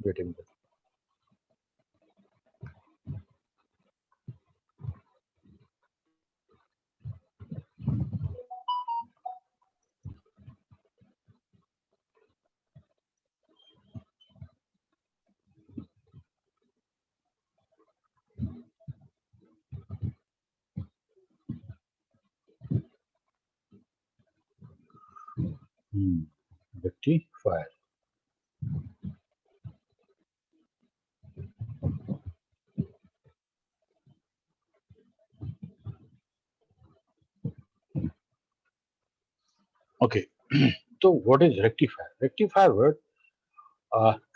repeating this. Rectifier. Okay, so what is rectifier? Rectifier word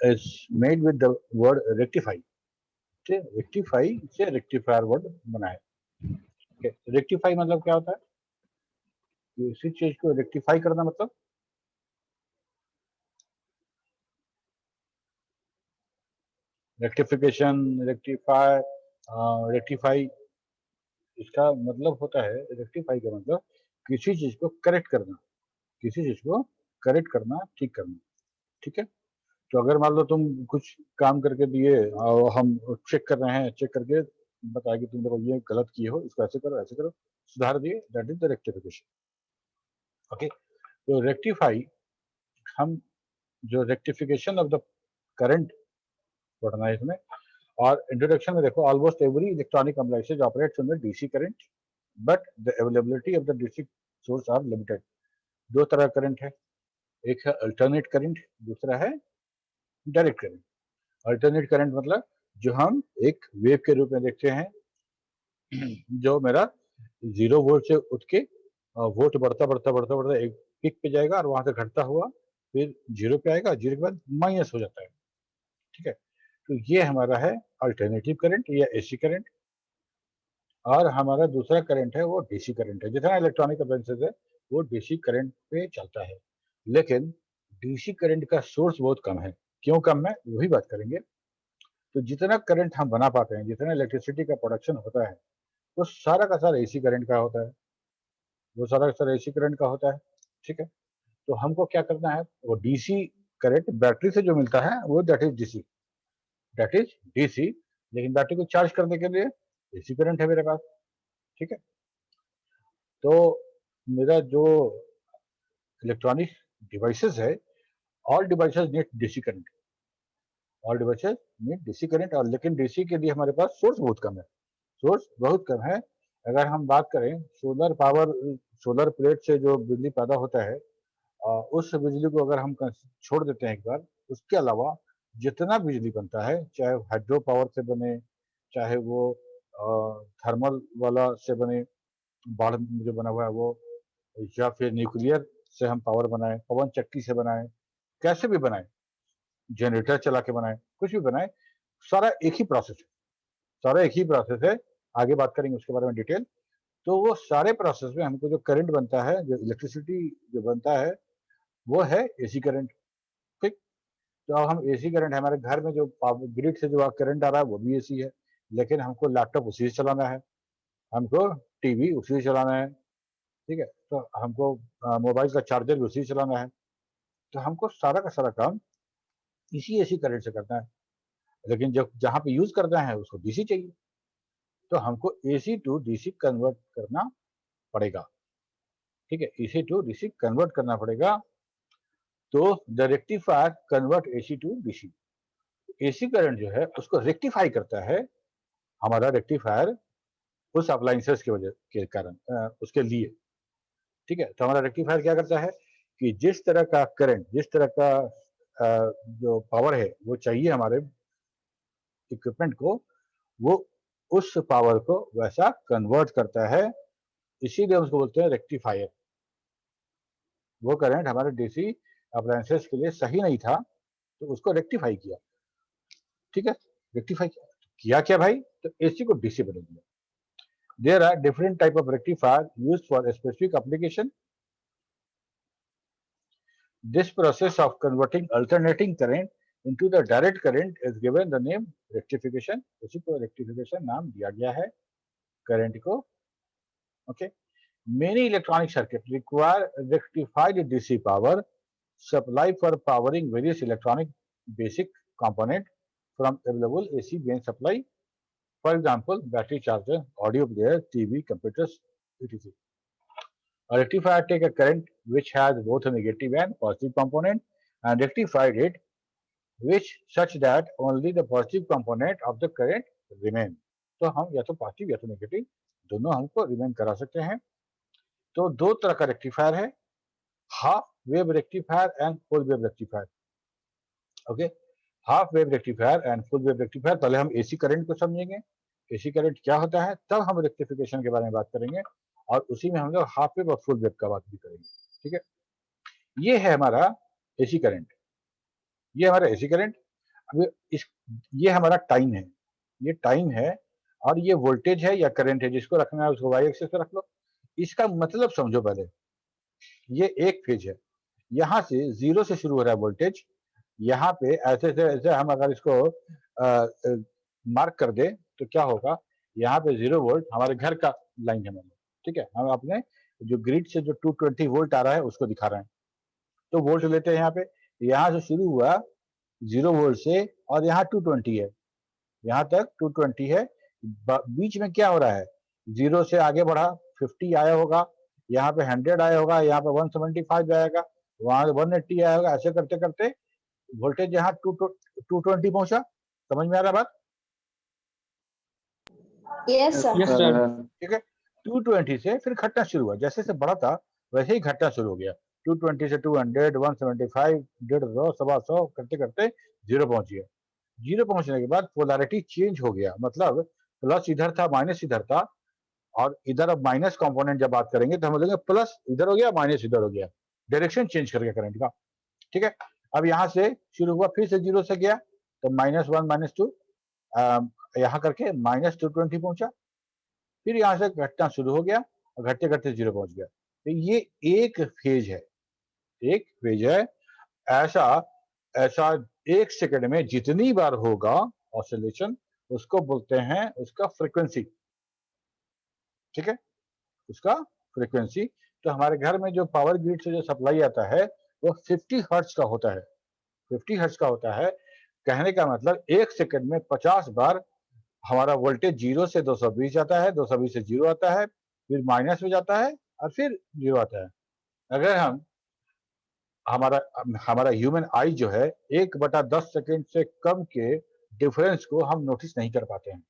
is made with the word rectify. Okay, rectify से rectifier word बना है. Okay, rectify मतलब क्या होता है? किसी चीज को rectify करना मतलब रेक्टिफिकेशन, रेक्टिफाई, रेक्टिफाई, इसका मतलब होता है, रेक्टिफाई का मतलब किसी चीज को करेक्ट करना, किसी चीज को करेक्ट करना, ठीक करना. ठीक है. तो अगर मान लो तुम कुछ काम करके दिए और हम चेक कर रहे हैं, चेक करके बताया कि तुम देखो ये गलत किए हो, इसको ऐसे करो, सुधार दिए, that is the rectification. Okay. तो रेक्टिफाई, हम जो रेक्टिफिकेशन ऑफ द करंट पढ़ना है इसमें. और इंट्रोडक्शन में देखो, almost every electronic appliances operates on the DC current, but the availability of the DC source are limited. दो तरह का करंट है, एक है अल्टरनेट करंट, दूसरा है डायरेक्ट करंट. अल्टरनेट करंट मतलब जो हम एक वेव के रूप में देखते हैं, जो मेरा 0 वोल्ट से उठ के वोल्ट बढ़ता बढ़ता बढ़ता बढ़ता एक पीक पे जाएगा और वहां से घटता हुआ फिर 0 पे आएगा, 0 के बाद माइनस हो जाता है. ठीक है. तो ये हमारा है अल्टरनेटिव करंट या एसी करंट. और हमारा दूसरा करंट है वो डीसी करंट है. जितना इलेक्ट्रॉनिक अप्लायंसेस है वो डीसी करंट पे चलता है, लेकिन डीसी करंट का सोर्स बहुत कम है. क्यों कम है वही बात करेंगे. तो जितना करंट हम बना पाते हैं, जितना इलेक्ट्रिसिटी का प्रोडक्शन होता है, वो सारा का सारा एसी करंट का होता है, वो सारा का सारा एसी करंट का होता है. ठीक है. तो हमको क्या करना है, वो डीसी करंट बैटरी से जो मिलता है वो that is DC, that is DC. लेकिन बैटरी को चार्ज करने के लिए एसी करंट है मेरे पास. ठीक है. तो मेरा जो इलेक्ट्रॉनिक डिवाइसेस है, all devices need DC current, all devices need DC current. और लेकिन डीसी के लिए हमारे पास सोर्स बहुत कम है, सोर्स बहुत कम है. अगर हम बात करें सोलर पावर, सोलर प्लेट से जो बिजली पैदा होता है, उस बिजली को अगर हम छोड़ देते हैं एक बार, उसके अलावा जितना बिजली बनता है, चाहे हाइड्रो पावर से बने, चाहे वो थर्मल वाला से बने, बाढ़ जो बना हुआ है वो, या फिर न्यूक्लियर से हम पावर बनाए, पवन चक्की से बनाए, कैसे भी बनाए, जनरेटर चला के बनाए, कुछ भी बनाए, सारा एक ही प्रोसेस है, सारा एक ही प्रोसेस है. आगे बात करेंगे उसके बारे में डिटेल. तो वो सारे प्रोसेस में हमको जो करंट बनता है, जो इलेक्ट्रिसिटी जो बनता है, वो है एसी करंट. ठीक. तो अब हम एसी करंट, हमारे घर में जो ग्रिड से जो करंट आ रहा है वो भी एसी है, लेकिन हमको लैपटॉप उसी से चलाना है, हमको टीवी उसी से चलाना है. ठीक है. तो हमको मोबाइल का चार्जर भी उसी से चलाना है. तो हमको सारा का सारा काम इसी एसी करंट से करना है, लेकिन जब जहाँ पे यूज करना है उसको डीसी चाहिए, तो हमको एसी टू डीसी कन्वर्ट करना पड़ेगा. ठीक है. एसी टू डीसी कन्वर्ट करना पड़ेगा. तो the rectifier convert AC to DC. AC current जो है उसको रेक्टिफाई करता है हमारा रेक्टिफायर, उस अप्लायंसेस की वजह के कारण, उसके लिए. ठीक है. तो हमारा रेक्टिफायर क्या करता है कि जिस तरह का करंट, जिस तरह का जो पावर है वो चाहिए हमारे इक्विपमेंट को, वो उस पावर को वैसा कन्वर्ट करता है. इसीलिए उसको बोलते हैं रेक्टिफायर. वो करंट हमारे डीसी अप्लायंसेस के लिए सही नहीं था, तो उसको रेक्टिफाई किया. ठीक है. रेक्टिफाई किया क्या भाई, तो एसी को डीसी बना दिया. There are different type of rectifier used for specific application. This process of converting alternating current into the direct current is given the name rectification. उसी को rectification नाम दिया गया है करंट को. Okay. Many electronic circuits require rectified DC power supply for powering various electronic basic component from available AC main supply. For example, battery charger, audio player, TV, computers, etc. A rectifier take a current which has both a negative and positive component and rectified it which such that only the positive component of the current remain. तो हम या तो positive या तो negative दोनों हमको remain करा सकते हैं। तो दो तरह का रेक्टिफायर है, half wave rectifier and full wave rectifier. Okay, half wave rectifier and full wave rectifier. पहले हम एसी करंट को समझेंगे, एसी करंट क्या होता है, तब हम रेक्टिफिकेशन के बारे में बात करेंगे और उसी में हम लोग हाफ वेव और फुल वेव का बात भी करेंगे। ठीक है, ये है हमारा एसी करंट, ये हमारा एसी करंट। अब ये हमारा टाइम है, ये टाइम है और ये वोल्टेज है या करंट है, जिसको रखना है उसको वाई एक्सिस पे रख लो। इसका मतलब समझो पहले, ये एक फेज है, यहाँ से 0 से शुरू हो रहा है वोल्टेज, यहाँ पे ऐसे ऐसे हम अगर इसको मार्क कर दे तो क्या होगा, यहाँ पे 0 वोल्ट हमारे घर का लाइन है, ठीक है, हम अपने जो ग्रिड से जो 220 वोल्ट आ रहा है उसको दिखा रहे हैं। तो वोल्ट लेते हैं यहाँ पे, यहाँ से शुरू हुआ 0 वोल्ट से और यहाँ 220 है, यहाँ तक 220 है। बीच में क्या हो रहा है, 0 से आगे बढ़ा 50 आया होगा, यहाँ पे 100 आया होगा, यहाँ पे 175 आएगा, वहां 180 आया होगा, ऐसे करते करते वोल्टेज यहाँ 220 पहुंचा। समझ में आ रहा बात? Yes sir. Yes sir. ठीक है, 220 से फिर घटना शुरू हुआ, जैसे जैसे बढ़ा था वैसे ही घटना शुरू हो गया। 220 से 200, 175, 150, 125 करते करते 0 पहुंच गया। 0 पहुंचने के बाद पोलैरिटी चेंज हो गया, मतलब प्लस इधर था माइनस इधर था, और इधर अब माइनस कंपोनेंट जब बात करेंगे तो हम बोलेंगे प्लस इधर हो गया माइनस इधर हो गया, डायरेक्शन चेंज कर गया करंट का। ठीक है, अब यहाँ से शुरू हुआ, फिर से 0 से गया तो -1 -2 यहाँ करके -220 पहुंचा, फिर यहाँ से घटना शुरू हो गया और घटते घटते 0 पहुंच गया। तो ये एक फेज है, एक फेज है। ऐसा ऐसा 1 सेकंड में जितनी बार होगा ऑसिलेशन उसको बोलते हैं उसका फ्रीक्वेंसी। ठीक है, उसका फ्रीक्वेंसी। तो हमारे घर में जो पावर ग्रिड से जो सप्लाई आता है वो 50 हर्ट्ज का होता है, 50 हर्ट्ज का होता है। कहने का मतलब 1 सेकंड में 50 बार हमारा वोल्टेज 0 से 220 जाता है, 220 से 0 आता है, फिर माइनस में जाता है और फिर 0 आता है। अगर हम हमारा ह्यूमन आई जो है 1/10 सेकंड से कम के डिफरेंस को हम नोटिस नहीं कर पाते हैं।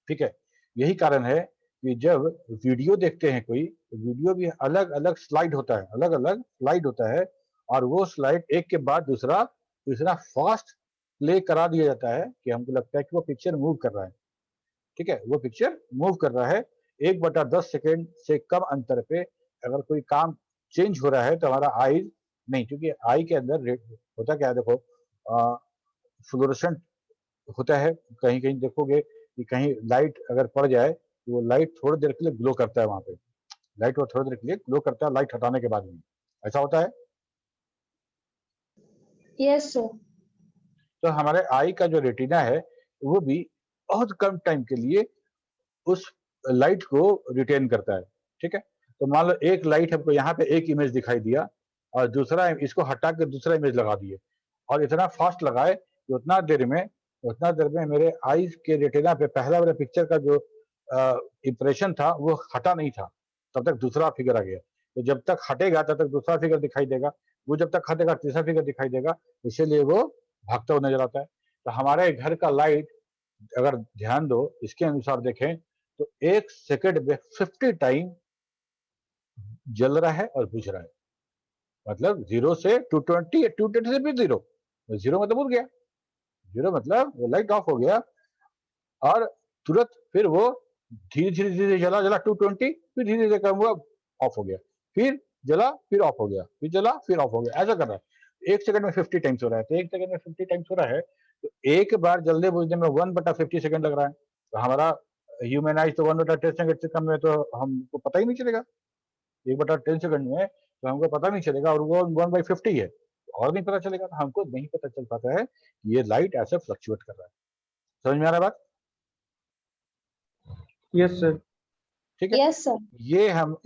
ठीक है, यही कारण है कि जब वीडियो देखते हैं कोई, वीडियो भी अलग अलग स्लाइड होता है, अलग अलग स्लाइड होता है, और वो स्लाइड एक के बाद दूसरा दूसरा फास्ट प्ले करा दिया जाता है कि हमको लगता है कि वो पिक्चर मूव कर रहा है। ठीक है, वो पिक्चर मूव कर रहा है। 1/10 सेकंड से कम अंतर पे अगर कोई काम चेंज हो रहा है तो हमारा आई नहीं, क्योंकि आई के अंदर होता क्या है, देखो फ्लोरोसेंट होता है, कहीं कहीं देखोगे कि कहीं लाइट अगर पड़ जाए तो वो लाइट थोड़ी देर के लिए ग्लो करता है, वहां पे लाइट वो थोड़ी देर के लिए ग्लो करता है लाइट हटाने के बाद में, ऐसा होता है। Yes sir. तो हमारे आई का जो रेटिना है वो भी बहुत कम टाइम के लिए उस लाइट को रिटेन करता है। ठीक है, तो मान लो एक लाइट हमको यहाँ पे एक इमेज दिखाई दिया और दूसरा इसको हटा के दूसरा इमेज लगा दिए, और इतना फास्ट लगाए कि उतना देर में मेरे आईज के रेटिना पे पहला वाला पिक्चर का जो इंप्रेशन था वो हटा नहीं था, तब तक दूसरा फिगर आ गया। तो जब तक हटेगा तब तक दूसरा फिगर दिखाई देगा, वो जब तक हटेगा तीसरा फिगर दिखाई देगा, इसीलिए वो भागता हुआ नजर आता है। तो हमारे घर का लाइट अगर ध्यान दो इसके अनुसार देखें तो 1 सेकंड में 50 टाइम जल रहा है और बुझ रहा है। मतलब 0 से 220, 220 से भी 0, 0 मतलब बुझ गया, 0 मतलब वो लाइट ऑफ हो गया और तुरंत फिर वो धीरे धीरे धीरे जला जला 220, फिर धीरे धीरे कम हुआ ऑफ हो गया, फिर जला फिर ऑफ हो गया, फिर जला फिर ऑफ हो गया, ऐसा कर रहा है। 1 सेकंड में 50 टाइम्स हो रहा है, तो 1 सेकंड में 50 टाइम्स हो रहा है तो एक बार जलने बुझने में 1/50 सेकंड लग रहा है। तो हमारा ह्यूमन आइज तो 1/10 सेकंड से कम में तो हमको पता ही नहीं चलेगा, 1/10 सेकंड में तो हमको पता नहीं चलेगा, और वो 1/50 है और नहीं पता चलेगा, तो हमको नहीं पता चल पाता है कि ये लाइट ऐसे फ्लक्चुएट कर रहा है। समझ में आ रहा है बात? Yes sir. ठीक है, यस सर।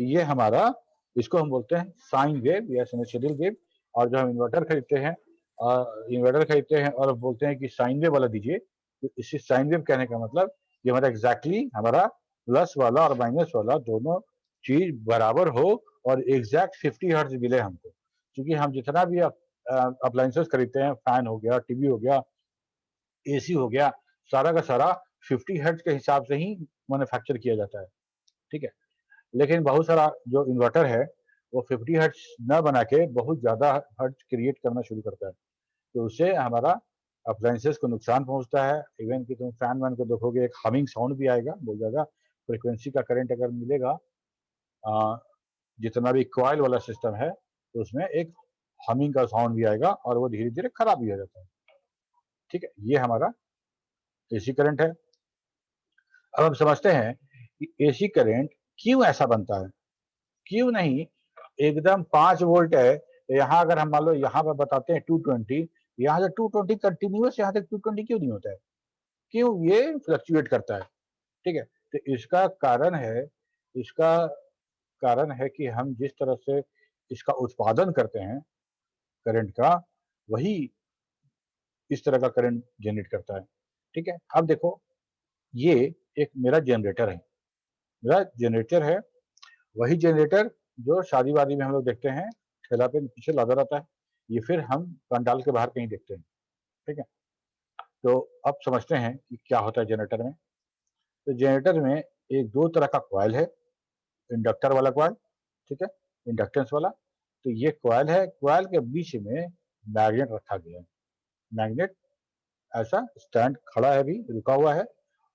ये हमारा इसको हम बोलते हैं साइन वेव या साइनसॉइडल वेव। और जो हम इन्वर्टर खरीदते हैं इन्वर्टर खरीदते हैं और बोलते हैं कि साइन वेव वाला दीजिए, तो इससे साइन वेव कहने का मतलब ये हमारा एग्जैक्टली हमारा प्लस वाला और माइनस वाला दोनों चीज बराबर हो और एग्जैक्ट 50 हर्ट्ज मिले हमको। क्योंकि हम जितना भी अप्लायंसेस खरीदते हैं, फैन हो गया, टीवी हो गया, एसी हो गया, सारा का सारा 50 हर्ट्ज के हिसाब से ही मैन्युफैक्चर किया जाता है, ठीक है। लेकिन बहुत सारा जो इन्वर्टर है वो 50 हर्ट्ज न बना के बहुत ज़्यादा हर्ट्ज क्रिएट करना शुरू करता है, तो उससे हमारा अप्लायंसेस को नुकसान पहुंचता है। इवन कि तुम फैन वैन को देखोगे, एक हमिंग साउंड भी आएगा, बहुत ज़्यादा फ्रिक्वेंसी का करंट अगर मिलेगा, जितना भी कॉइल वाला सिस्टम है तो उसमें एक हमिंग का साउंड भी आएगा और वो धीरे धीरे खराब भी हो जाता है, ठीक है। ये हमारा एसी करंट है। अब हम समझते हैं कि एसी करंट क्यों ऐसा बनता है, क्यों नहीं एकदम 5 वोल्ट है, यहाँ अगर हम मान लो यहाँ पर बताते हैं 220, यहाँ से 220 कंटिन्यूअस यहाँ तक 220 क्यों नहीं होता है, क्यों ये फ्लक्चुएट करता है, ठीक है। तो इसका कारण है कि हम जिस तरह से इसका उत्पादन करते हैं करंट का, वही इस तरह का करंट जनरेट करता है, ठीक है। अब देखो, ये एक मेरा जनरेटर है, मेरा जनरेटर है, वही जनरेटर जो शादी वादी में हम लोग देखते हैं, ठेला पे पीछे लगा रहता है, ये फिर हम पंडाल के बाहर कहीं देखते हैं, ठीक है। तो अब समझते हैं कि क्या होता है जनरेटर में। तो जनरेटर में एक दो तरह का कॉइल है, इंडक्टर वाला कॉइल, ठीक है, इंडक्टेंस वाला। तो ये कॉइल है, कॉइल के बीच में मैग्नेट रखा गया है, मैग्नेट ऐसा स्टैंड खड़ा है, अभी रुका हुआ है,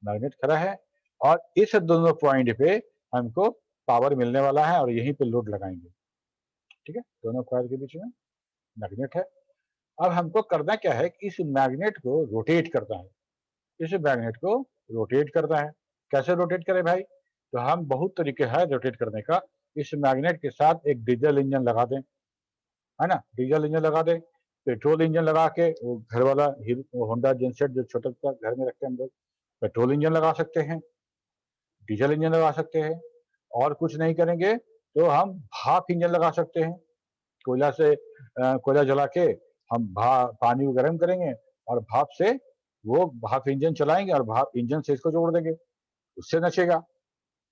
मैग्नेट खड़ा है, और इस दोनों पॉइंट पे हमको पावर मिलने वाला है और यहीं पे लोड लगाएंगे, ठीक है। दोनों कॉइल के बीच में मैग्नेट है। अब हमको करना क्या है कि इस मैग्नेट को रोटेट करना है, इस मैग्नेट को रोटेट करना है। कैसे रोटेट करें भाई, तो हम बहुत तरीके है रोटेट करने का। इस मैग्नेट के साथ एक डीजल इंजन लगा दें, है ना, डीजल इंजन लगा दें, पेट्रोल इंजन लगा के, वो घर वाला होंडा जेनसेट जो छोटा सा घर में रखते हैं हम लोग, पेट्रोल इंजन लगा सकते हैं, डीजल इंजन लगा सकते हैं, और कुछ नहीं करेंगे तो हम भाप इंजन लगा सकते हैं। कोयला से कोयला जला के हम पानी को गर्म करेंगे और भाप से वो भाप इंजन चलाएंगे और भाप इंजन से इसको जोड़ देंगे, उससे नचेगा।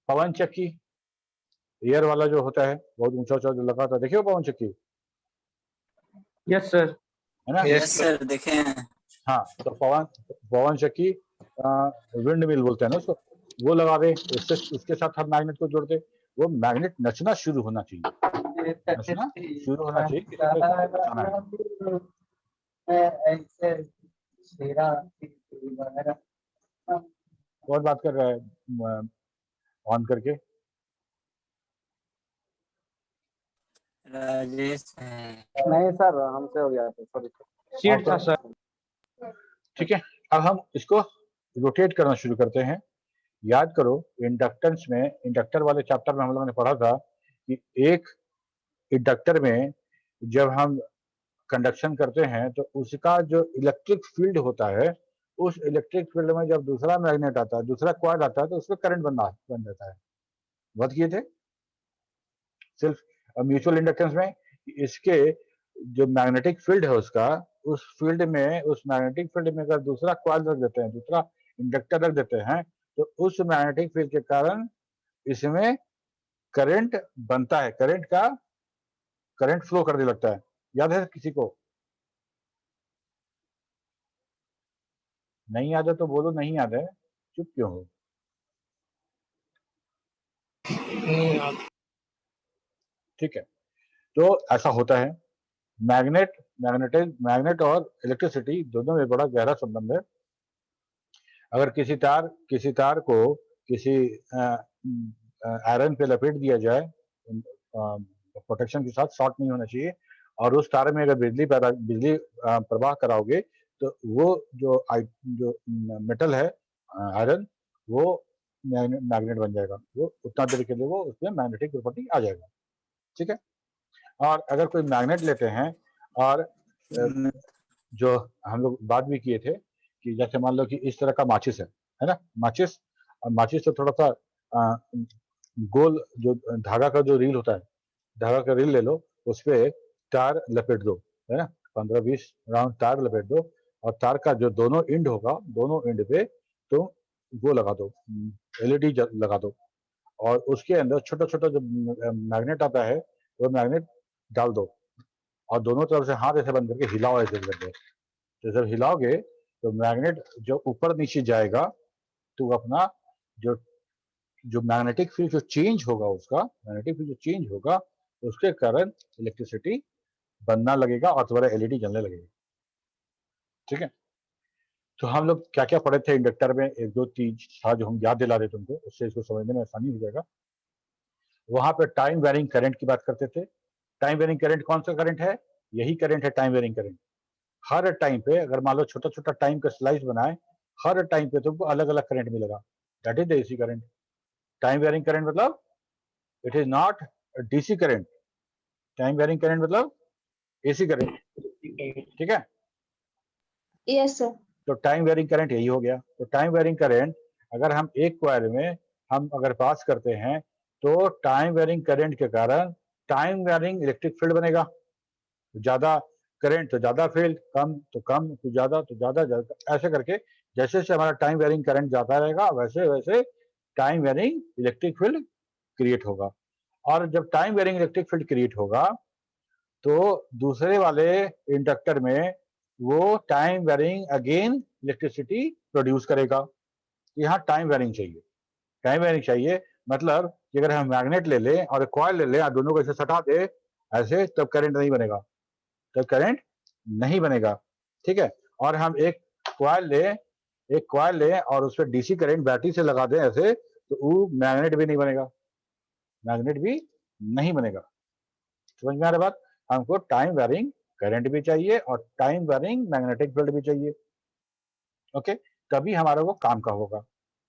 पवन चक्की एयर वाला जो होता है, बहुत ऊंचा ऊंचा जो लगा था, देखिए पवन चक्की, यस सर, है ना। यस सर, देखे हैं। हाँ, तो पवन चक्की विंड मिल बोलते हैं ना उसको, वो लगा दे, उससे उसके साथ हम मैग्नेट को जोड़ दे, वो मैग्नेट नचना शुरू होना चाहिए, नचना शुरू होना चाहिए, किसी तरह से बचाना है। कौन बात कर रहा है ऑन करके? राजेश है। नहीं सर, हमसे हो गया था, सॉरी सीट था सर। ठीक है, अब हम इसको रोटेट करना शुरू करते हैं। याद करो, इंडक्टेंस में, इंडक्टर वाले चैप्टर में हम लोगों ने पढ़ा था कि एक इंडक्टर में जब हम कंडक्शन करते हैं तो उसका जो इलेक्ट्रिक फील्ड होता है, उस इलेक्ट्रिक फील्ड में जब दूसरा मैग्नेट आता है, दूसरा कॉइल आता है, तो उसमें करंट बन जाता है। बहुत किए थे सिर्फ म्यूचुअल इंडक्टेंस में, इसके जो मैग्नेटिक फील्ड है उसका, उस फील्ड में, उस मैग्नेटिक फील्ड में अगर दूसरा कॉइल रख देते हैं, दूसरा इंडक्टर रख देते हैं, तो उस मैग्नेटिक फील्ड के कारण इसमें करंट बनता है, करंट फ्लो करने लगता है। याद है किसी को? नहीं याद है तो बोलो नहीं याद है, चुप क्यों हो? ठीक है, तो ऐसा होता है। मैग्नेट और इलेक्ट्रिसिटी दोनों में बड़ा गहरा संबंध है। अगर किसी तार को किसी आयरन पे लपेट दिया जाए, प्रोटेक्शन के साथ, शॉर्ट नहीं होना चाहिए, और उस तार में अगर बिजली प्रवाह कराओगे, तो वो जो मेटल है, आयरन, वो मैग्नेट बन जाएगा, वो उतना देर के लिए वो उसमें मैग्नेटिक प्रॉपर्टी आ जाएगा, ठीक है। और अगर कोई मैग्नेट लेते हैं, और जो हम लोग बात भी किए थे कि जैसे मान लो कि इस तरह का माचिस है ना, माचिस, और माचिस से थोड़ा सा गोल जो धागा का जो रील होता है, धागा का रील ले लो, उस पर तार लपेट दो, है ना, 15-20 राउंड तार लपेट दो और तार का जो दोनों एंड होगा, दोनों एंड पे तो वो लगा दो, एलईडी लगा दो और उसके अंदर छोटा छोटा जो मैग्नेट आता है वो मैग्नेट डाल दो और दोनों तरफ से हाथ ऐसे बंद करके हिलाओ ऐसे करके। तो जब हिलाओगे तो मैग्नेट जो ऊपर नीचे जाएगा तो अपना जो जो मैग्नेटिक फील्ड जो चेंज होगा, उसका मैग्नेटिक फील्ड जो चेंज होगा उसके कारण इलेक्ट्रिसिटी बनना लगेगा और तुम्हारा एलईडी जलने लगेगा। ठीक है, तो हम लोग क्या क्या पढ़े थे इंडक्टर में, एक दो चीज था जो हम याद दिला रहे तुमको, उससे इसको समझने में आसानी हो जाएगा। वहां पे टाइम वेरिंग करंट की बात करते थे। टाइम वेरिंग करंट कौन सा करंट है? यही करंट है टाइम वेरिंग करंट। हर टाइम पे अगर मान लो छोटा छोटा टाइम का स्लाइस बनाए, हर टाइम पे तुमको अलग अलग करंट मिलेगा, that is the AC current. Time varying current मतलब it is not DC current, time varying current मतलब एसी करंट। ठीक है, यस सर। तो टाइम वेरिंग करंट यही हो गया। तो टाइम वेरिंग करंट अगर हम एक कॉइल में हम अगर पास करते हैं तो टाइम वेरिंग करंट के कारण टाइम वेरिंग इलेक्ट्रिक फील्ड बनेगा। ज्यादा करंट तो ज्यादा फील्ड, कम तो कम, तो ज्यादा तो ज्यादा, ऐसे करके जैसे जैसे हमारा टाइम वेरिंग करंट जाता रहेगा वैसे वैसे time varying electric field create होगा। और जब time varying electric field create होगा तो दूसरे वाले इंडक्टर में वो time varying again electricity produce करेगा। यहाँ टाइम वेरिंग चाहिए, टाइम वेरिंग चाहिए मतलब कि अगर हम मैग्नेट ले लें और कॉइल ले लें और दोनों को ऐसे सटा दे ऐसे, तब करंट नहीं बनेगा, तब करंट नहीं बनेगा। ठीक है, और हम एक कॉइल लें और उस पर डीसी करंट बैटरी से लगा दें ऐसे, तो वो मैग्नेट भी नहीं बनेगा, मैग्नेट भी नहीं बनेगा। समझ में आ रहा बात? हमको टाइम वेरिंग करंट भी चाहिए और टाइम वेरिंग मैग्नेटिक फील्ड भी चाहिए। ओके, तभी हमारा वो काम का होगा।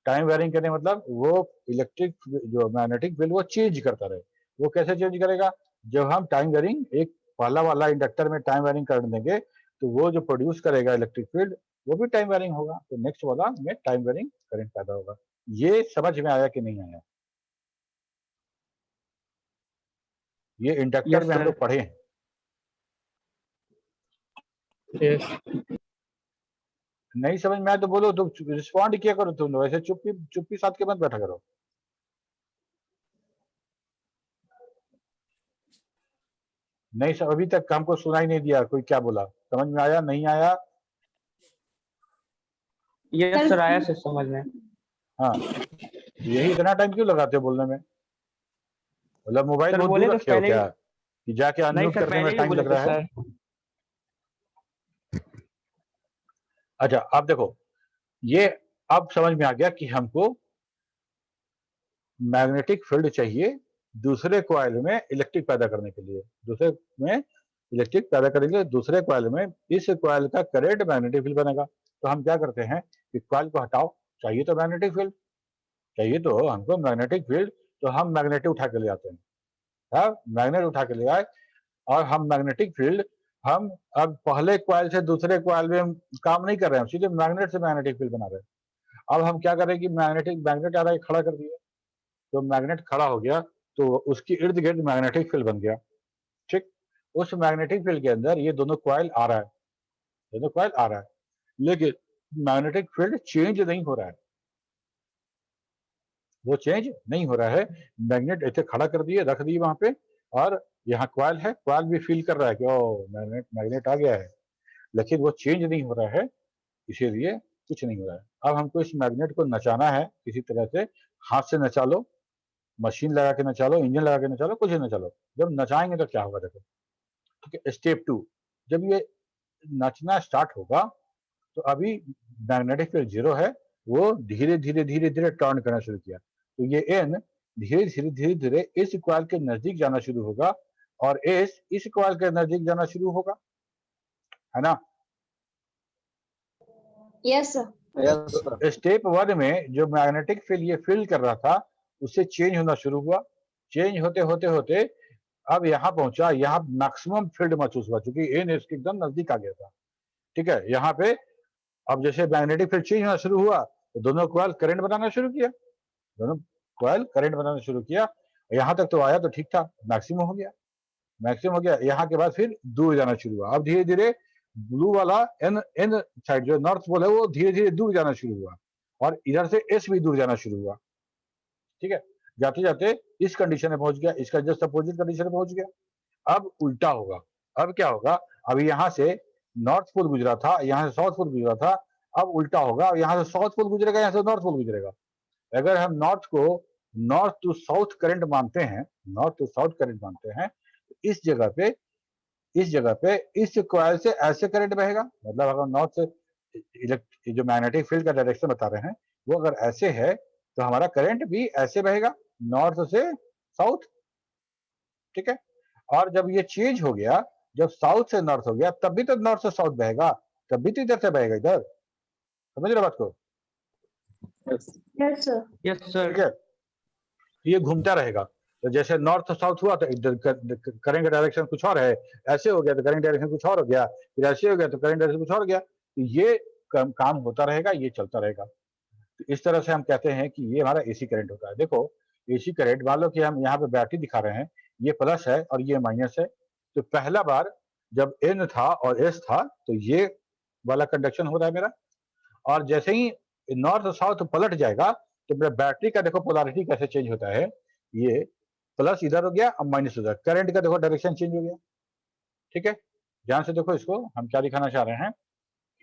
टाइम वेरिंग करने मतलब वो इलेक्ट्रिक जो मैग्नेटिक फील्ड वो चेंज करता रहे। वो कैसे चेंज करेगा? जब हम टाइम वेरिंग एक पहला वाला इंडक्टर में टाइम वेरिंग कर देंगे तो वो जो प्रोड्यूस करेगा इलेक्ट्रिक फील्ड वो भी टाइम वेरिंग होगा, तो नेक्स्ट वाला में टाइम वेरिंग करंट पैदा होगा। ये समझ में आया कि नहीं आया? ये इंडक्टर में हम लोग पढ़े हैं। नहीं समझ में आया तो बोलो, तो रिस्पॉन्ड किया करो तुम लोग, ऐसे चुप्पी साथ के मत बैठा करो। नहीं सर, अभी तक हमको सुनाई नहीं दिया कोई क्या बोला, समझ में आया नहीं आया? यस सर, आया सर समझ में। हाँ, यही इतना टाइम क्यों लगाते हो बोलने में? मतलब मोबाइल सर बहुत बोले दूर तो रखे हो पहले क्या कि जाके नहीं अनम्यूट सर, करने में पहले भी टाइम बोले लग थे रहा है? सर। अच्छा, अब देखो, ये अब समझ में आ गया कि हमको मैग्नेटिक फील्ड चाहिए दूसरे कॉइल में इलेक्ट्रिक पैदा करने के लिए, दूसरे में इलेक्ट्रिक पैदा करने के लिए दूसरे कॉइल में इस कॉइल का करंट मैग्नेटिक फील्ड बनेगा। तो हम क्या करते हैं कि कॉइल को हटाओ, चाहिए तो मैग्नेटिक फील्ड, चाहिए तो हमको मैग्नेटिक फील्ड, तो हम मैग्नेट उठा के ले आते हैं। हाँ, मैग्नेट उठा के ले आए और हम मैग्नेटिक फील्ड हम अब पहले कॉइल से दूसरे कॉइल में हम काम नहीं कर रहे हैं, सीधे मैग्नेट से मैग्नेटिक फील्ड बना रहे हैं। अब हम क्या करें कि मैग्नेट आ रहा है, खड़ा कर दिया, तो मैग्नेट खड़ा हो गया तो उसकी इर्द गिर्द मैग्नेटिक फील्ड बन गया। ठीक, उस मैग्नेटिक फील्ड के अंदर ये दोनों कॉइल आ रहा है, दोनों कॉइल आ रहा है, लेकिन मैग्नेटिक फील्ड चेंज नहीं हो रहा है, वो चेंज नहीं हो रहा है। मैग्नेट ऐसे खड़ा कर दिए, रख दिए वहां पे, और यहाँ कॉइल है, कॉइल भी फील कर रहा है कि ओ मैग्नेट आ गया है, लेकिन वो चेंज नहीं हो रहा है, इसीलिए कुछ नहीं हो रहा है। अब हमको इस मैग्नेट को नचाना है किसी तरह से, हाथ से नचा लो, मशीन लगा के नचा लो, इंजन लगा के नचा लो, कुछ ही नचा लो। जब नचाएंगे तो क्या होगा देखो। ठीक है, स्टेप 2, जब ये नचना स्टार्ट होगा तो अभी मैग्नेटिक फील्ड 0 है, वो धीरे धीरे धीरे धीरे टर्न करना शुरू किया, तो ये एन धीरे धीरे धीरे धीरे इस कॉइल के नजदीक जाना शुरू होगा और एस इस कॉइल के नजदीक जाना शुरू होगा, है ना? Yes sir. Yes sir. Step 1 में जो मैग्नेटिक फील्ड ये फील कर रहा था उससे चेंज होना शुरू हुआ, चेंज होते होते होते अब यहाँ पहुंचा, यहाँ मैक्सिमम फील्ड महसूस हुआ क्योंकि एन इसके एकदम नजदीक आ गया था। ठीक है, यहाँ पे अब जैसे मैग्नेटिक फील्ड चेंज होना शुरू हुआ तो दोनों कॉइल करंट बनाना शुरू किया, दोनों कॉइल करंट बनाना शुरू किया, यहाँ तक तो आया तो ठीक था, मैक्सिमम हो गया। मैक्सिमम हो गया, यहाँ के बाद फिर दूर जाना शुरू हुआ। अब धीरे धीरे ब्लू वाला एन एन साइड जो नॉर्थ पोल है वो धीरे धीरे दूर जाना शुरू हुआ और इधर से एस भी दूर जाना शुरू हुआ। ठीक है, जाते जाते इस कंडीशन में पहुंच गया, इसका जस्ट अपोजिट कंडीशन में पहुंच गया। अब उल्टा होगा, अब क्या होगा, अभी यहाँ से नॉर्थ पोल गुजरा था, यहाँ से साउथ पोल गुजरा था, अब उल्टा होगा, यहाँ से साउथ पोल गुजरेगा, यहाँ से नॉर्थ पोल गुजरेगा। अगर हम नॉर्थ को नॉर्थ टू साउथ करंट मानते हैं, नॉर्थ टू साउथ करंट मानते हैं, तो इस जगह पे इस कॉइल से ऐसे करंट बहेगा। मतलब अगर नॉर्थ से जो मैग्नेटिक फील्ड का डायरेक्शन बता रहे हैं वो अगर ऐसे है तो हमारा करंट भी ऐसे बहेगा, नॉर्थ से साउथ। ठीक है, और जब ये चेंज हो गया, जब साउथ से नॉर्थ हो गया, तब भी तो नॉर्थ से साउथ बहेगा, तब भी तो इधर से बहेगा, इधर। समझ रहे बात को? Yes, sir. Yes, ठीक sir. है, ये घूमता रहेगा। तो जैसे नॉर्थ साउथ हुआ तो इधर करंट का डायरेक्शन कुछ और है, ऐसे हो गया तो करंट डायरेक्शन कुछ और हो गया, फिर ऐसे हो गया तो करंट डायरेक्शन कुछ और हो गया। तो ये काम होता रहेगा, ये चलता रहेगा। तो इस तरह से हम कहते हैं कि ये हमारा एसी करंट होता है। देखो एसी करंट, मान लो कि हम यहाँ पे बैटरी दिखा रहे हैं, ये प्लस है और ये माइनस है। तो पहला बार जब एन था और एस था तो ये वाला कंडक्शन हो रहा है मेरा, और जैसे ही नॉर्थ और साउथ पलट जाएगा तो मेरा बैटरी का देखो पोलैरिटी कैसे चेंज होता है, ये प्लस इधर हो गया और माइनस उधर, करंट का देखो डायरेक्शन चेंज हो गया। ठीक है, ध्यान से देखो इसको, हम क्या दिखाना चाह रहे हैं।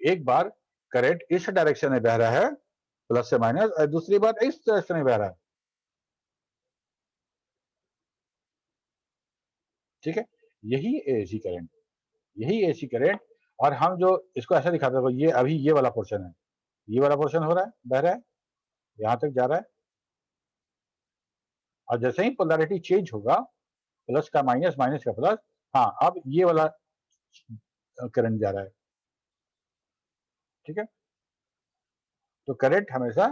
एक बार करंट इस डायरेक्शन में बह रहा है प्लस से माइनस, और दूसरी बार इस डायरेक्शन में बह रहा है। ठीक है, यही एसी करंट, यही एसी करंट। और हम जो इसको ऐसा दिखाते हैं, ये अभी ये वाला पोर्शन है, ये वाला पोर्शन हो रहा है, बह रहा है, यहां तक जा रहा है, और जैसे ही पोलैरिटी चेंज होगा, प्लस का माइनस, माइनस का प्लस, हाँ अब ये वाला करंट जा रहा है। ठीक है, तो करंट हमेशा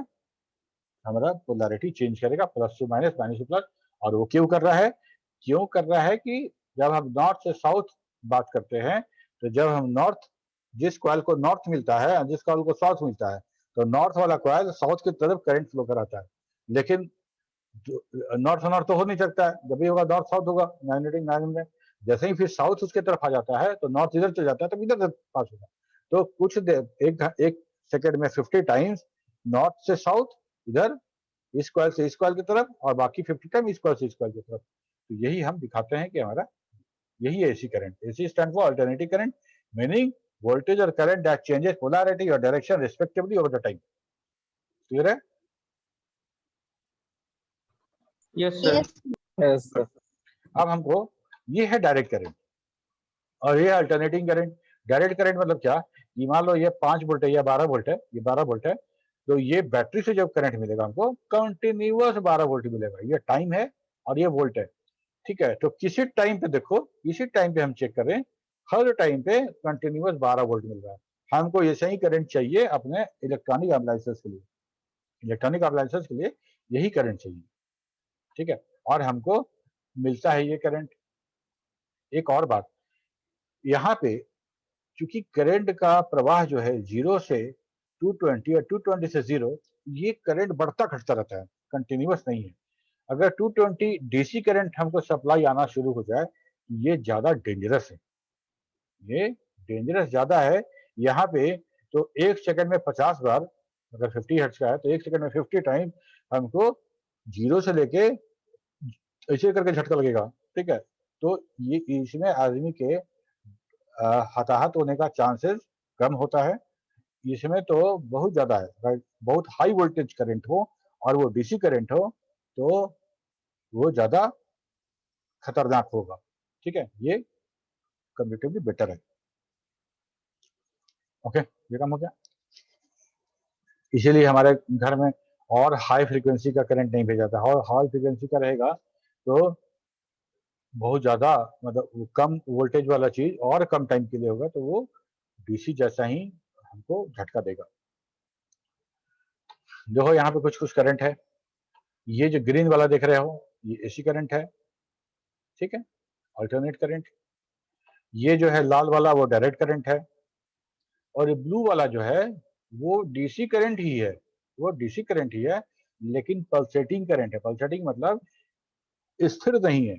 हमारा पोलैरिटी चेंज करेगा, प्लस से माइनस, माइनस से प्लस। और वो क्यों कर रहा है? क्यों कर रहा है कि जब हम नॉर्थ से साउथ बात करते हैं, तो जब हम नॉर्थ, जिस कॉइल को नॉर्थ मिलता है, जिस कॉइल को साउथ मिलता है, तो नॉर्थ वाला कॉइल साउथ की तरफ करंट फ्लो कराता है। लेकिन नॉर्थ नॉर्थ तो हो नहीं सकता है, जब भी होगा नॉर्थ साउथ होगा मैग्नेटिक मैग्नेट में। जैसे ही फिर साउथ उसके तरफ आ जाता है तो नॉर्थ इधर चल जाता है, तो इधर से पास होगा। तो कुछ देर एक सेकेंड में 50 टाइम्स नॉर्थ से साउथ इधर, इस कॉइल से इस कॉइल की तरफ, और बाकी 50 टाइम इस कॉइल से इस कॉइल की तरफ। तो यही हम दिखाते हैं कि हमारा यही है AC current. AC stand for alternating current, meaning voltage और करंट दैट चेंजेस पोलैरिटी और direction respectively over the time. Clear है? Yes, sir. Yes. Yes, sir. अब हमको, ये है डायरेक्ट करंट और ये अल्टरनेटिंग करंट। डायरेक्ट करंट मतलब क्या, कि मान लो ये 5 वोल्ट है या 12 वोल्ट है, ये 12 वोल्ट है, तो ये बैटरी से जब करंट मिलेगा हमको कंटिन्यूअस 12 वोल्ट मिलेगा। ये टाइम है और ये वोल्ट है। ठीक है, तो किसी टाइम पे देखो, किसी टाइम पे हम चेक करें, हर टाइम पे कंटिन्यूअस 12 वोल्ट मिल रहा है। हमको ऐसा ही करंट चाहिए अपने इलेक्ट्रॉनिक अप्लायंसेस के लिए, इलेक्ट्रॉनिक अप्लायंसेस के लिए यही करंट चाहिए। ठीक है, और हमको मिलता है ये करंट। एक और बात, यहाँ पे क्योंकि करंट का प्रवाह जो है 0 से 220 और 220 से 0, ये करंट बढ़ता घटता रहता है, कंटिन्यूअस नहीं है। अगर 220 डीसी करंट हमको सप्लाई आना शुरू हो जाए, ये ज्यादा डेंजरस है, ये डेंजरस ज्यादा है। यहाँ पे तो 1 सेकंड में 50 बार, अगर 50 हर्ट्ज का है तो 1 सेकंड में 50 टाइम हमको 0 से लेके ऐसे करके झटका लगेगा। ठीक है, तो ये इसमें आदमी के हताहत होने का चांसेस कम होता है। इसमें तो बहुत ज्यादा है, बहुत हाई वोल्टेज करंट हो और वो डीसी करंट हो तो वो ज्यादा खतरनाक होगा। ठीक है, ये कंपेरेटिवली बेटर है। ओके, ये काम हो गया। इसीलिए हमारे घर में और हाई फ्रीक्वेंसी का करंट नहीं भेजा जाता, और हाई फ्रीक्वेंसी का रहेगा तो बहुत ज्यादा, मतलब वो कम वोल्टेज वाला चीज और कम टाइम के लिए होगा, तो वो डीसी जैसा ही हमको झटका देगा। देखो यहाँ पे कुछ कुछ करंट है, ये जो ग्रीन वाला देख रहे हो ये एसी करंट है। ठीक है, अल्टरनेट करंट। ये जो है लाल वाला वो डायरेक्ट करंट है, और ये ब्लू वाला जो है वो डीसी करंट ही है, वो डीसी करंट ही है, लेकिन पल्सेटिंग करंट है। पल्सेटिंग मतलब स्थिर नहीं है,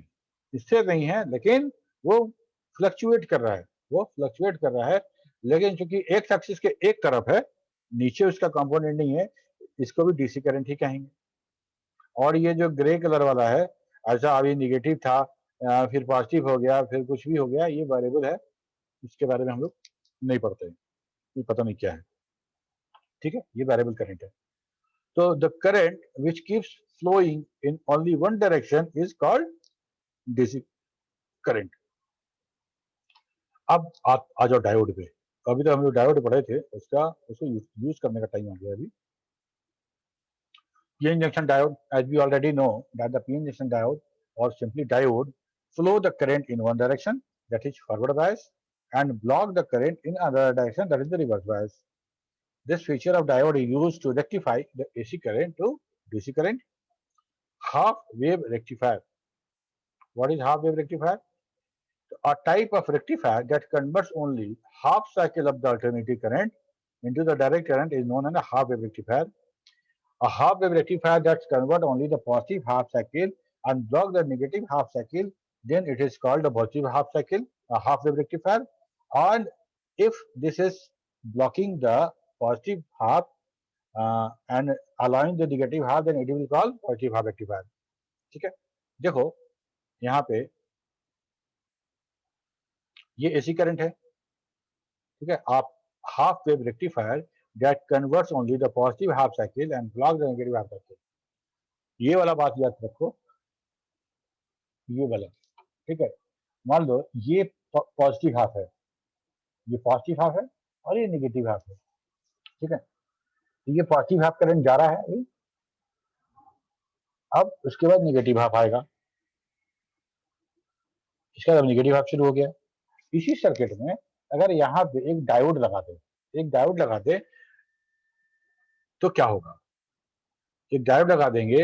स्थिर नहीं है, लेकिन वो फ्लक्चुएट कर रहा है, लेकिन चूंकि एक एक्सिस के एक तरफ है, नीचे उसका कंपोनेंट नहीं है, इसको भी डीसी करंट ही कहेंगे। और ये जो ग्रे कलर वाला है, अच्छा अभी निगेटिव था, फिर पॉजिटिव हो गया, फिर कुछ भी हो गया, ये वेरिएबल है, इसके बारे में हम लोग नहीं पढ़ते, ये पता नहीं क्या है, ठीक है, ये वेरिएबल करंट है। तो the current which keeps flowing in only one direction is called DC current. अब आप आ जाओ डायोड पे। अभी तो हम लोग डायोड पढ़े थे, उसको यूज करने का टाइम आ गया अभी। PN junction diode, as we already know that the PN junction diode or simply diode flow the current in one direction, that is forward bias, and block the current in another direction, that is the reverse bias. This feature of diode is used to rectify the AC current to DC current. Half wave rectifier. What is half wave rectifier? A type of rectifier that converts only half cycle of the alternating current into the direct current is known as a half wave rectifier. A half wave rectifier that converts only the positive half cycle and block the negative half cycle, then it is called a positive half cycle, a half wave rectifier. And if this is blocking the positive half and allowing the negative half, then it will be called positive half rectifier. ठीक है, देखो यहाँ पे ये AC current है, ठीक है, आप half wave rectifier that converts only the positive half cycle and blocks the negative half cycle, ये वाला बात याद रखो, ये वाला, ठीक है। मान लो ये पॉजिटिव हाफ है, ये पॉजिटिव हाफ है और ये नेगेटिव हाफ है, ठीक है। तो ये पॉजिटिव हाफ करंट जा रहा है अभी, अब उसके बाद नेगेटिव हाफ आएगा, इसका जब नेगेटिव हाफ शुरू हो गया। इसी सर्किट में अगर यहाँ पे एक डायोड लगा दे तो क्या होगा, एक डायोड लगा देंगे,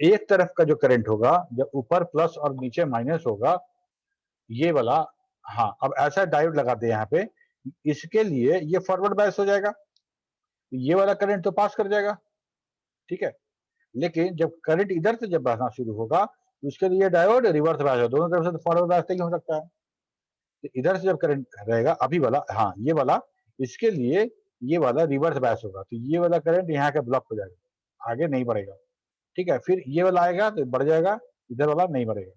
एक तरफ का जो करंट होगा, जब ऊपर प्लस और नीचे माइनस होगा, ये वाला, हाँ, अब ऐसा डायोड लगा दे यहाँ पे, इसके लिए ये फॉरवर्ड बायस हो जाएगा, ये वाला करंट तो पास कर जाएगा, ठीक है। लेकिन जब करंट इधर से जब बहना शुरू होगा, तो उसके लिए डायोड रिवर्स बायस हो, दोनों तरफ से तो फॉरवर्ड बायस नहीं हो सकता है। तो इधर से जब करंट रहेगा, अभी वाला, हाँ ये वाला, इसके लिए ये वाला रिवर्स बायस होगा, तो ये वाला करंट यहाँ के ब्लॉक हो जाएगा, आगे नहीं बढ़ेगा, ठीक है। फिर ये वाला आएगा तो बढ़ जाएगा, इधर वाला नहीं बढ़ेगा।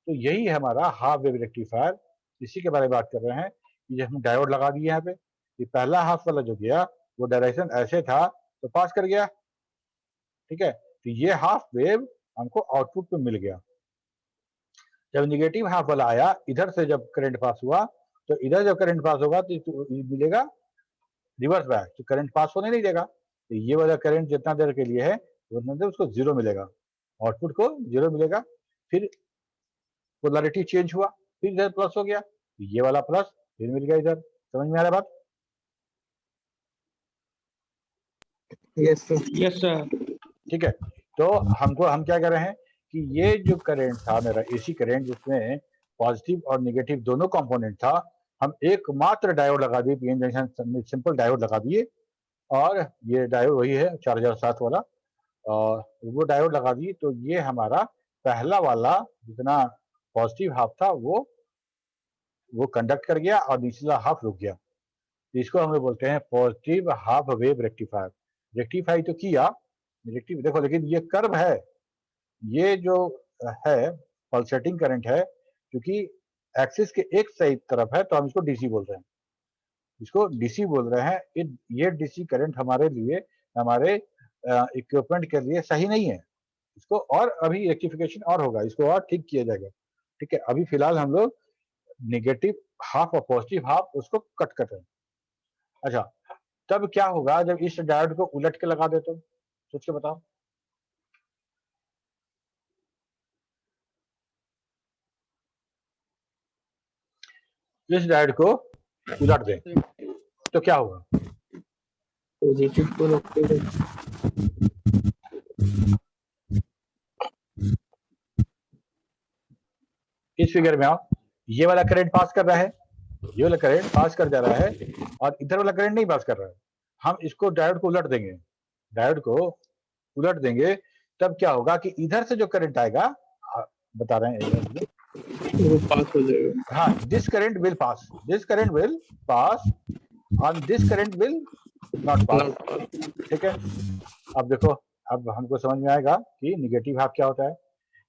तो यही है हमारा हाफ वेव रेक्टिफायर, इसी के बारे में बात कर रहे हैं कि हम डायोड लगा दिए यहाँ पे, ये पहला हाफ वाला जो गया वो डायरेक्शन ऐसे था तो पास कर गया, ठीक है। तो ये हाफ वेव हमको आउटपुट पे मिल गया। जब नेगेटिव हाफ वाला आया, इधर से जब करंट पास हुआ, तो इधर जब करंट पास होगा तो मिलेगा रिवर्स बायस, तो करंट पास होने नहीं देगा, तो ये वाला करंट जितना देर के लिए है उतना देर उसको जीरो मिलेगा, आउटपुट को जीरो मिलेगा। फिर पोलैरिटी चेंज हुआ, फिर इधर प्लस हो गया, ये वाला प्लस फिर मिल गया इधर, समझ में आ रहा बात? Yes sir. ठीक है, तो हम क्या कर रहे हैं कि ये जो करंट था मेरा एसी करंट, जिसमें पॉजिटिव और नेगेटिव दोनों कंपोनेंट था, हम एकमात्र डायोड लगा दिए, पीएन जंक्शन सिंपल डायोड लगा दिए, और ये डायोड वही है 4007 वाला, और वो डायोड लगा दी, तो ये हमारा पहला वाला जितना पॉजिटिव हाफ था वो कंडक्ट कर गया और निचला हाफ रुक गया, इसको हम लोग बोलते हैं positive half wave rectifier. Rectify तो किया, रेक्टिव देखो, लेकिन ये कर्व है, ये जो है पल्सेटिंग करंट है, क्योंकि एक्सिस के एक सही तरफ है तो हम इसको डीसी बोल रहे हैं, इसको डीसी बोल रहे हैं। ये डीसी करंट हमारे लिए, हमारे इक्विपमेंट के लिए सही नहीं है, इसको और अभी रेक्टिफिकेशन और होगा, इसको और ठीक किया जाएगा, ठीक है। अभी फिलहाल हम लोग नेगेटिव हाफ और पॉजिटिव हाफ उसको कट कर रहे हैं। अच्छा, तब क्या होगा जब इस डायोड को उलट के लगा दे, तो सोच के बताओ। इस डायोड को उलट दे तो क्या होगा? पॉजिटिव को इस फिगर में आओ, ये वाला करंट पास कर रहा है, ये वाला करंट पास कर जा रहा है, और इधर वाला करंट नहीं पास कर रहा है। हम इसको डायोड को उलट देंगे, डायोड को उलट देंगे, तब क्या होगा कि इधर से जो करंट आएगा, बता रहे हैं, वो पास हो जाएगा। हाँ, this current will pass and this current will not pass। Not pass। ठीक है, अब देखो, अब हमको समझ में आएगा कि निगेटिव हाफ क्या होता है।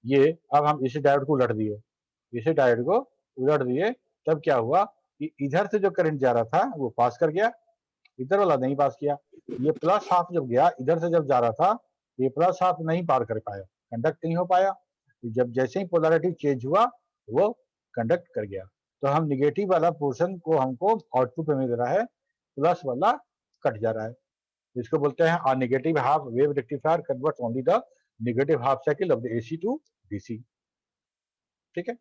ये अब हम इसी डायोड को उलट दिए, तब क्या हुआ कि इधर से जो करंट जा रहा था वो पास कर गया, इधर वाला नहीं पास किया। ये प्लस हाफ जब गया इधर से जब जा रहा था, ये प्लस हाफ नहीं पार कर पाया, कंडक्ट नहीं हो पाया। जब जैसे ही पोलैरिटी चेंज हुआ वो कंडक्ट कर गया। तो हम निगेटिव वाला पोर्शन को हमको आउटपुट में मिल रहा है, प्लस वाला कट जा रहा है। इसको बोलते हैं a negative half wave rectifier converts only the negative half cycle of the AC to DC। ठीक है,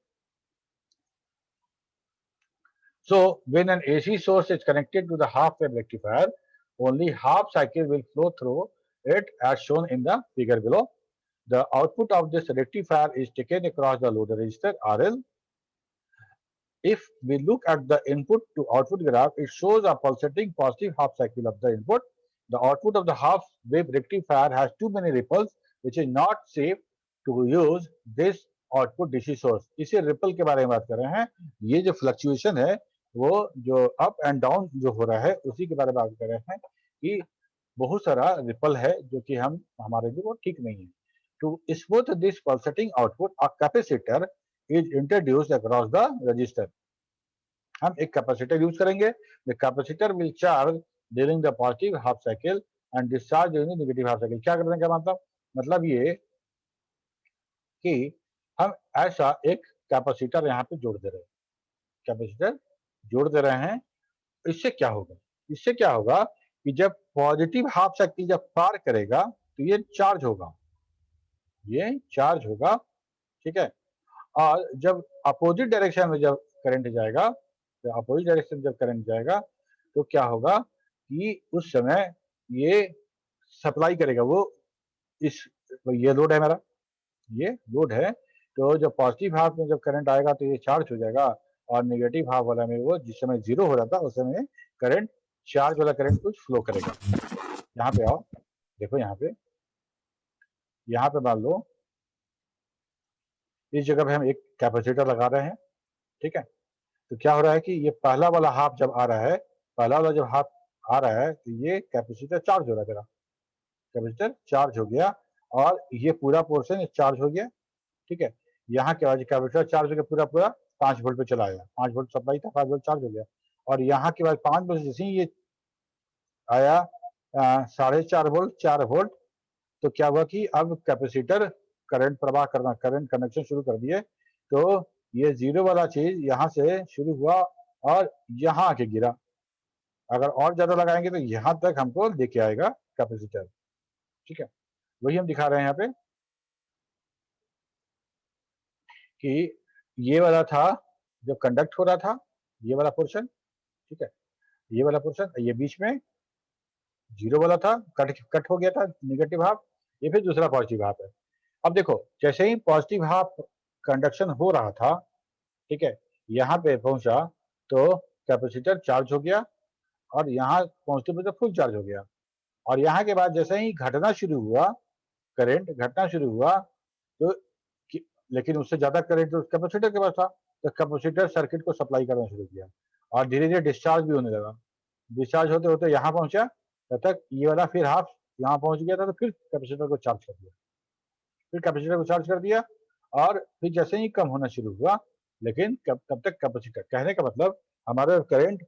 so when an AC source is connected to the half wave rectifier, only half cycle will flow through it as shown in the figure below। The output of this rectifier is taken across the load resistor RL। If we look at the input to output graph, it shows a pulsating positive half cycle of the input। The output of the half wave rectifier has too many ripples, which is not safe to use this output DC source। इसी ripple के बारे में बात कर रहे हैं। ये जो फ्लक्चुएशन है वो जो अप एंड डाउन जो हो रहा है उसी के बारे में बात कर रहे हैं कि बहुत सारा रिपल है जो कि हमारे लिए वो ठीक नहीं है। To smooth this pulsating output, a capacitor is introduced across the resistor। हम एक कैपेसिटर यूज करेंगे। The capacitor will charge during the positive half cycle and discharge during the negative half cycle। क्या करते हैं, क्या मतलब ये कि हम ऐसा एक कैपेसिटर यहाँ पे जोड़ दे रहे हैं। इससे क्या होगा कि जब पॉजिटिव हाफ साइकिल जब पार करेगा तो ये चार्ज होगा, ठीक है। और जब अपोजिट डायरेक्शन में जब करंट जाएगा तो क्या होगा कि उस समय ये सप्लाई करेगा, वो ये लोड है मेरा, ये लोड है। तो जब पॉजिटिव हाफ में जब करंट आएगा तो ये चार्ज हो जाएगा और नेगेटिव हाफ वाला में वो जिस समय जीरो हो रहा था उस समय करंट, चार्ज वाला करंट कुछ फ्लो करेगा। यहाँ पे आओ, देखो यहाँ पे मान लो इस जगह पे हम एक कैपेसिटर लगा रहे हैं, ठीक है। तो क्या हो रहा है कि ये पहला वाला हाफ जब आ रहा है, तो ये कैपेसिटर चार्ज हो रहा है, तेरा कैपेसिटर चार्ज हो गया और ये पूरा पोर्शन चार्ज हो गया, ठीक है। यहाँ के बाद कैपेसिटर चार्ज हो गया पूरा 5 वोल्ट पे चला गया, 5 वोल्ट सप्लाई था, 5 वोल्ट चार्ज हो गया। और यहाँ के बाद 5 वोल्ट जैसे ही ये आया 4.5 वोल्ट, 4 वोल्ट, तो क्या हुआ कि अब कैपेसिटर करंट कनेक्शन शुरू कर दिए। तो ये जीरो वाला चीज यहाँ से शुरू हुआ और यहाँ आके गिरा। अगर और ज्यादा लगाएंगे तो यहाँ तक हमको लेके आएगा कैपेसिटर, ठीक है। वही हम दिखा रहे हैं यहाँ पे कि ये वाला था जो कंडक्ट हो रहा था, ये वाला पोर्शन, ठीक है। ये वाला पोर्शन, ये बीच में जीरो वाला था, कट हो गया था नेगेटिव हाफ, ये फिर दूसरा पॉजिटिव हाफ है। अब देखो जैसे ही पॉजिटिव हाफ कंडक्शन हो रहा था, ठीक है, यहाँ पे पहुंचा तो कैपेसिटर चार्ज हो गया और यहाँ पहुंचते पहुंचते फुल चार्ज हो गया। और यहाँ के बाद जैसे ही करंट घटना शुरू हुआ तो लेकिन उससे ज्यादा करंट तो कैपेसिटर के पास था, तो कैपेसिटर सर्किट को सप्लाई करना शुरू किया और धीरे धीरे डिस्चार्ज भी होने लगा। डिस्चार्ज होते होते यहाँ पहुंचा, तब तक ये वाला फिर हाफ यहाँ पहुंच गया था, तो फिर कैपेसिटर को चार्ज कर दिया। और फिर जैसे ही कम होना शुरू हुआ, लेकिन तब तक कैपेसिटर, कहने का मतलब हमारा करंट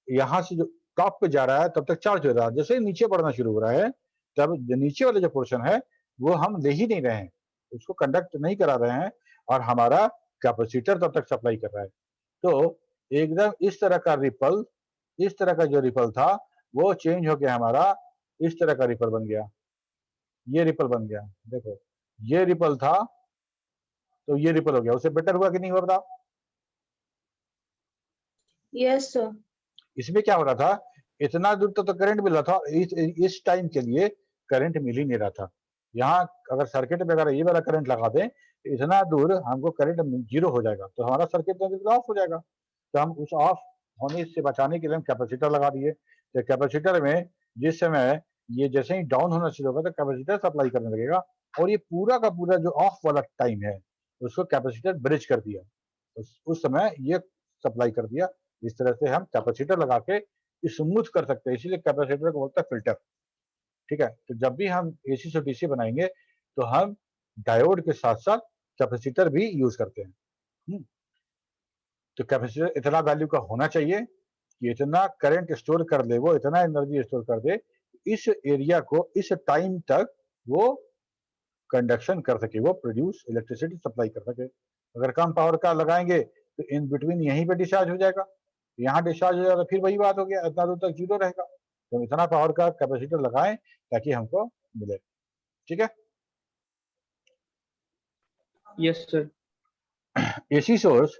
यहाँ से जो टॉप पे जा रहा है तब तक चार्ज हो रहा है, जैसे ही नीचे बढ़ना शुरू हो रहा है तब नीचे वाले जो पोर्शन है वो हम ले ही नहीं रहे हैं, उसको कंडक्ट नहीं करा रहे हैं और हमारा कैपेसिटर तब तक सप्लाई कर रहा है। तो एकदम इस तरह का जो रिपल था वो चेंज हो गया, हमारा इस तरह का रिपल बन गया, ये रिपल बन गया। देखो ये रिपल था तो ये रिपल हो गया, उससे बेटर हुआ कि नहीं हुआ बताओ? Yes sir। इसमें क्या हो रहा था, इतना दूर तो करंट मिल रहा था, इस टाइम के लिए करंट मिल ही नहीं रहा था। यहाँ अगर सर्किट में अगर ये वाला करंट लगा दें तो इतना दूर हमको करंट जीरो हो जाएगा, तो हमारा सर्किट ऑफ हो जाएगा। तो हम उस ऑफ होने से बचाने के लिए हम कैपेसिटर लगा दिए। तो कैपेसिटर में जिस समय ये जैसे ही डाउन होना शुरू होगा तो कैपेसिटर सप्लाई करने लगेगा और ये पूरा का पूरा जो ऑफ वाला टाइम है उसको कैपेसिटर ब्रिज कर दिया। उस समय ये सप्लाई कर दिया। इस तरह से हम कैपेसिटर लगा के स्मूथ कर सकते हैं, इसीलिए कैपेसिटर को बोलते हैं फिल्टर। ठीक है, तो जब भी हम एसी से डीसी बनाएंगे तो हम डायोड के साथ साथ कैपेसिटर भी यूज करते हैं। तो कैपेसिटर इतना वैल्यू का होना चाहिए कि इतना करंट स्टोर कर ले, वो इतना एनर्जी स्टोर कर दे, इस एरिया को इस टाइम तक वो कंडक्शन कर सके, वो प्रोड्यूस इलेक्ट्रिसिटी सप्लाई कर सके। अगर कम पावर का लगाएंगे तो इन बिटवीन यहीं पे डिस्चार्ज हो जाएगा, यहाँ डिस्चार्ज हो जाएगा, फिर वही बात हो गया, इतना दूर तक जीरो रहेगा। तो इतना पावर का कैपेसिटर लगाएं ताकि हमको मिले। ठीक है, Yes, sir. AC source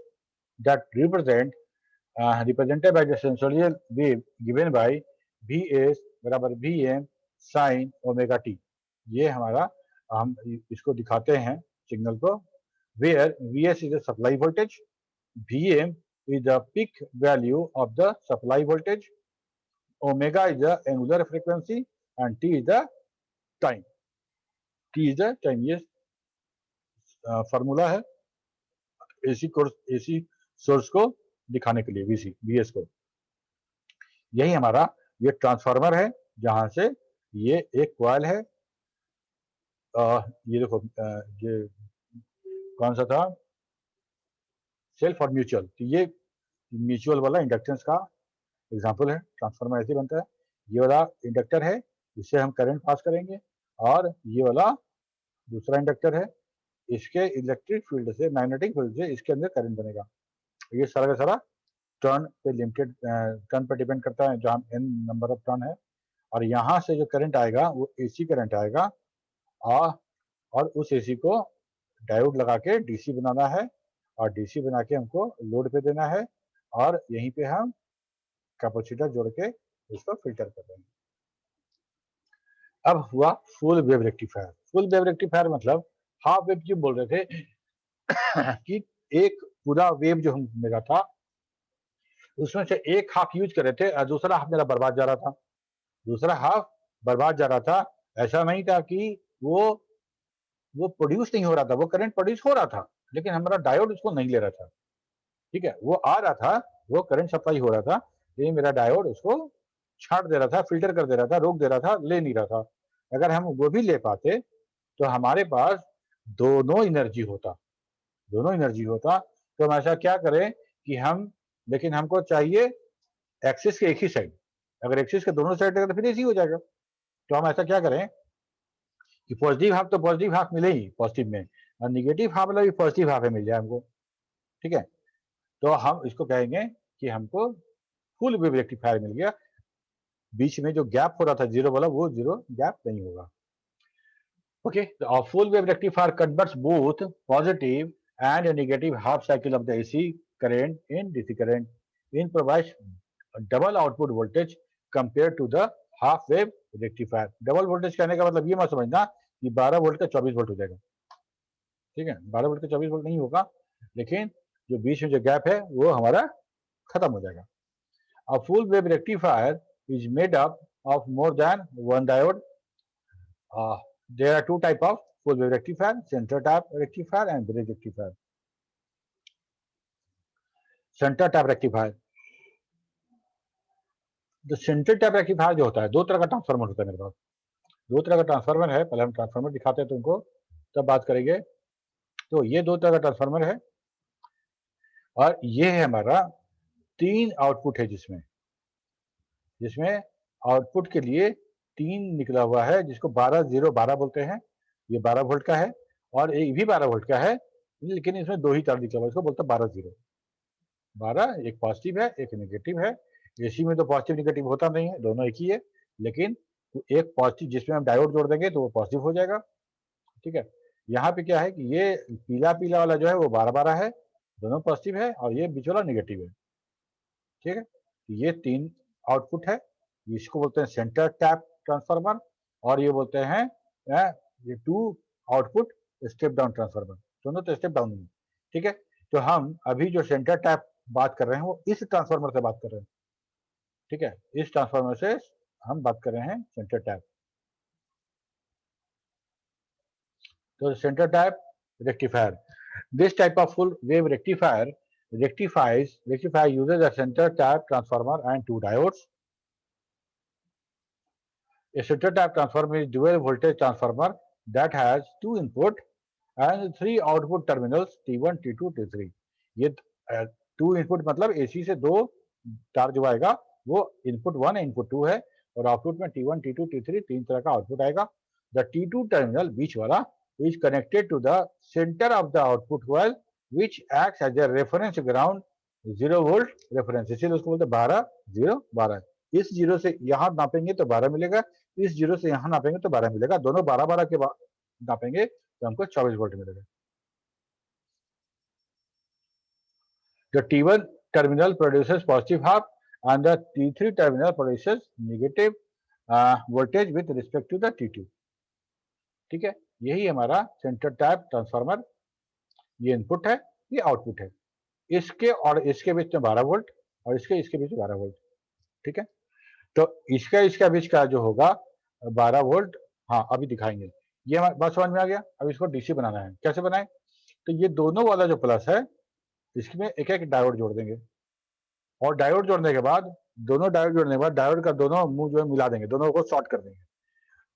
that represented by the sinusoidal wave given by Vs बराबर Vm sin ओमेगा t। ये हमारा, हम इसको दिखाते हैं सिग्नल को, where Vs is the supply voltage, Vm is the peak value of the supply voltage, omega is the angular frequency and t is the time। t is the time। ये formula है AC source को दिखाने के लिए, VS को। यही हमारा ये ट्रांसफार्मर है जहां से ये एक कॉइल है, ये देखो, ये कौन सा था, सेल्फ और म्यूचुअल। तो ये म्यूचुअल वाला इंडक्टेंस का एग्जांपल है। ट्रांसफार्मर ऐसे बनता है, ये वाला इंडक्टर है, इससे हम करंट पास करेंगे, और ये वाला दूसरा इंडक्टर है, इसके इलेक्ट्रिक फील्ड से, मैग्नेटिक फील्ड से इसके अंदर करंट बनेगा। ये सारा का सारा टर्न पे लिमिटेड, टर्न पे डिपेंड करता है, जहाँ n नंबर ऑफ टर्न है। और यहाँ से जो करंट आएगा वो एसी करंट आएगा, और उस एसी को डायोड लगा के डीसी बनाना है, और डीसी बना के हमको लोड पे देना है, और यहीं पे हम कैपेसिटर जोड़ के इसको फिल्टर कर देंगे। अब हुआ full wave rectifier. Full wave rectifier मतलब हाफ वेव क्यों बोल रहे थे कि एक पूरा वेव जो हम मेरा था उसमें से एक हाफ यूज कर रहे थे और दूसरा हाफ मेरा बर्बाद जा रहा था। दूसरा हाफ बर्बाद जा रहा था, ऐसा नहीं था कि वो प्रोड्यूस नहीं हो रहा था, वो करंट प्रोड्यूस हो रहा था, लेकिन हमारा डायोड उसको नहीं ले रहा था। ठीक है, वो आ रहा था, वो करंट सप्लाई हो रहा था, लेकिन मेरा डायोड उसको छाट दे रहा था, फिल्टर कर दे रहा था, रोक दे रहा था, ले नहीं रहा था। अगर हम वो भी ले पाते तो हमारे पास दोनों एनर्जी होता, तो हम ऐसा क्या करें कि हम, लेकिन हमको चाहिए एक्सिस के एक ही साइड। अगर एक्सिस के दोनों साइड तो फिर एसी हो जाएगा। तो हम ऐसा क्या करें कि पॉजिटिव हाफ तो पॉजिटिव हाफ मिले ही पॉजिटिव में, और निगेटिव हाफ वाला भी पॉजिटिव हाफ में मिल जाए हमको। ठीक है, तो हम इसको कहेंगे कि हमको फुल वेव रेक्टिफायर मिल गया। बीच में जो गैप हो रहा था जीरो वाला, वो जीरो गैप नहीं होगा। ओके, तो full wave rectifier converts both positive and a negative half cycle of the AC current in DC current in provides double output voltage compared to the half wave rectifier। Double voltage कहने का मतलब ये मत समझना कि 12 volt का 24 volt हो जाएगा। ठीक है, 12 वोल्ट का 24 वोल्ट नहीं होगा, लेकिन जो बीच में जो गैप है वो हमारा खत्म हो जाएगा। A full wave rectifier is made up of more than one diode। There are two types of full wave rectifier: center tap rectifier and bridge rectifier। Centre tap rectifier, जो सेंटर टैप रेक्टिफायर जो होता है, दो तरह का transformer होता है मेरे पास। दो तरह का ट्रांसफार्मर है, पहले हम ट्रांसफार्मर दिखाते हैं तुमको, तब बात करेंगे। तो ये दो तरह का ट्रांसफार्मर है, और ये है हमारा 3 आउटपुट है, जिसमें आउटपुट के लिए 3 निकला हुआ है, जिसको 12 बोलते हैं। ये 12 वोल्ट का है, और एक भी 12 वोल्ट का है, लेकिन इसमें 2 ही तार निकला हुआ है, इसको बोलते हैं 12 एक पॉजिटिव है, एक नेगेटिव है। एसी में तो पॉजिटिव नेगेटिव होता नहीं है, दोनों एक ही है, लेकिन एक पॉजिटिव जिसमें हम डायोड जोड़ देंगे तो वो पॉजिटिव हो जाएगा। ठीक है, यहाँ पे क्या है कि ये पीला वाला जो है वो 12 है, दोनों पॉजिटिव है, और ये बीच वाला नेगेटिव है। ठीक है, ये 3 आउटपुट है, इसको बोलते हैं सेंटर टैप ट्रांसफार्मर, और ये बोलते हैं ये 2 आउटपुट स्टेप डाउन ट्रांसफार्मर, दोनों तो स्टेप डाउन है। ठीक है, तो हम अभी जो सेंटर टैप बात कर रहे हैं वो इस ट्रांसफार्मर से बात कर रहे हैं। ठीक है, इस ट्रांसफार्मर से हम बात कर रहे हैं सेंटर टैप। तो centre tap rectifier, this type of full wave rectifier Rectifier uses a center tap transformer and two diodes. A center tap transformer is dual voltage transformer that has two input and three output terminals T1, T2, T3. ये to input मतलब AC से दो तार जो आएगा वो input 1 input 2 है और आउटपुट में T1, T2, T3 तीन तरह का आउटपुट आएगा. द T2 टर्मिनल बीच वाला is connected to the center of the output coil which acts as a reference ground 0 volt reference. इसीलिए उसको बोलते हैं 12 0 12. इस जीरो से यहाँ नापेंगे तो 12 मिलेगा, इस जीरो से यहाँ नापेंगे तो 12 मिलेगा, दोनों 12 12 के नापेंगे तो हमको 24 वोल्ट मिलेगा. The T1 terminal produces positive half and the T3 terminal produces negative voltage with respect to the T2. ठीक है, यही हमारा सेंटर टैप ट्रांसफार्मर. ये इनपुट है, ये आउटपुट है. इसके और इसके बीच में 12 वोल्ट और इसके बीच में 12 वोल्ट. ठीक है, तो इसका बीच का जो होगा 12 वोल्ट. हाँ, अभी दिखाएंगे. ये हमारे बात समझ में आ गया. अब इसको डीसी बनाना है. कैसे बनाए? तो ये दोनों वाला जो प्लस है इसमें एक एक डायोड जोड़ देंगे और डायोड जोड़ने के बाद दोनों डायोड जोड़ने के बाद डायोड का दोनों मुंह जो है मिला देंगे, दोनों को शॉर्ट कर देंगे.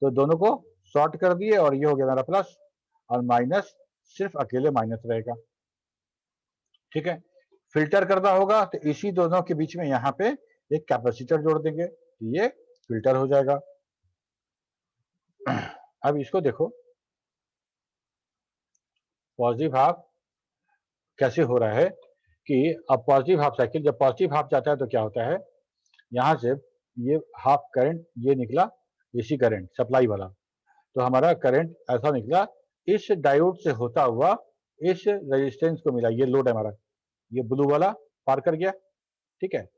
तो दोनों को शॉर्ट कर दिए और ये हो गया मेरा प्लस और माइनस सिर्फ अकेले माइनस रहेगा. ठीक है, फिल्टर करना होगा तो इसी दोनों के बीच में यहाँ पे एक कैपेसिटर जोड़ देंगे, ये फिल्टर हो जाएगा. अब इसको देखो पॉजिटिव हाफ कैसे हो रहा है कि अब पॉजिटिव हाफ साइकिल, जब पॉजिटिव हाफ जाता है तो क्या होता है, यहाँ से ये हाफ करंट ये निकला एसी करंट सप्लाई वाला, तो हमारा करंट ऐसा निकला इस डायोड से होता हुआ इस रेजिस्टेंस को मिला. ये लोड है हमारा, ये ब्लू वाला पार कर गया. ठीक है,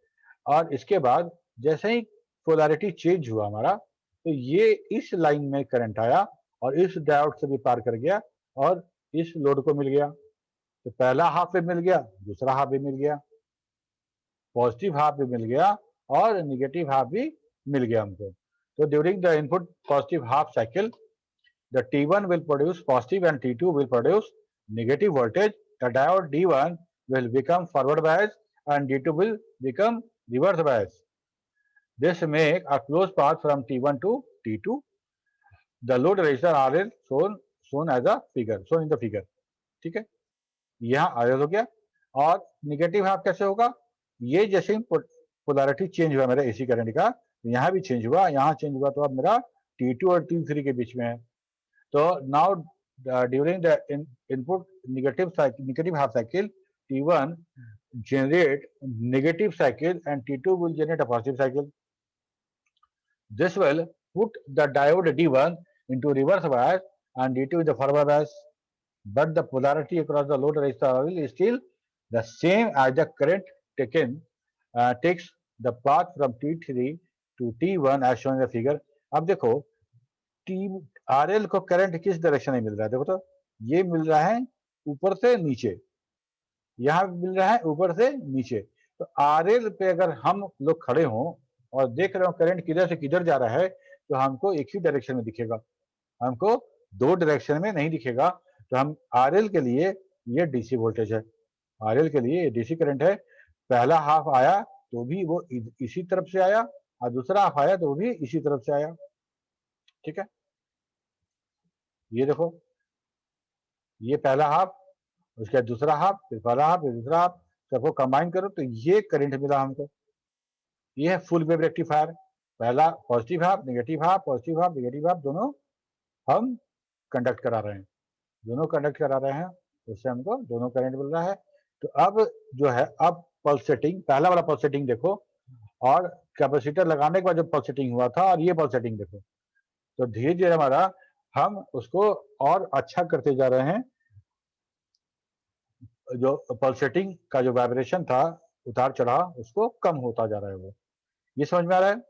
और इसके बाद जैसे ही पोलैरिटी चेंज हुआ हमारा तो ये इस लाइन में करंट आया और इस डायोड से भी पार कर गया और इस लोड को मिल गया. तो पहला हाफ भी मिल गया, दूसरा हाफ भी मिल गया, पॉजिटिव हाफ भी मिल गया और नेगेटिव हाफ भी मिल गया हमको. तो during the input positive half cycle the T1 will produce positive and T2 will produce negative voltage. The diode D1 will become forward bias and D2 will become reverse bias. This make a closed path from T1 to T2. The load resistor RL shown as a figure, shown in the figure. ठीक है, यहाँ RL हो गया. और negative half कैसे होगा, ये जैसे पोलैरिटी चेंज हुआ मेरा एसी करंट का, यहाँ भी चेंज हुआ, यहाँ चेंज हुआ तो अब मेरा T2 और T3 के बीच में है. So now during the input negative half cycle, T1 generate negative cycle and T2 will generate a positive cycle. This will put the diode D1 into reverse bias and D2 in the forward bias. But the polarity across the load resistor is still the same as the current takes the path from T3 to T1 as shown in the figure. अब देखो RL को current किस direction में मिल रहा है, देखो तो ये मिल रहा है ऊपर से नीचे, यहाँ मिल रहा है ऊपर से नीचे. तो RL पे अगर हम लोग खड़े हों और देख रहे हो करंट किधर से किधर जा रहा है तो हमको एक ही डायरेक्शन में दिखेगा, हमको दो डायरेक्शन में नहीं दिखेगा. तो हम RL के लिए ये डीसी वोल्टेज है, RL के लिए ये डीसी करंट है. पहला हाफ आया तो भी वो इसी तरफ से आया और दूसरा हाफ आया तो वो भी इसी तरफ से आया. ठीक है, ये देखो ये पहला हाफ, उसके बाद दूसरा हाफ, फिर पहला हाफ, फिर दूसरा हाफ, सबको कंबाइन करो तो ये करंट मिला हमको. ये है फुल वेव रेक्टिफायर. पहला positive half, negative half, positive half, negative half, दोनों हम कंडक्ट करा रहे हैं, दोनों कंडक्ट करा रहे हैं, उससे हमको दोनों करंट मिल रहा है. तो अब जो है, अब पल्स सेटिंग, पहला वाला पल्स सेटिंग देखो और कैपेसिटर लगाने के बाद जो पल्स सेटिंग हुआ था और ये पल्स सेटिंग देखो. तो धीरे धीरे हमारा हम उसको और अच्छा करते जा रहे हैं. जो पल्सेटिंग का जो वाइब्रेशन था उतार चढ़ाव उसको कम होता जा रहा है. वो ये समझ में आ रहा है?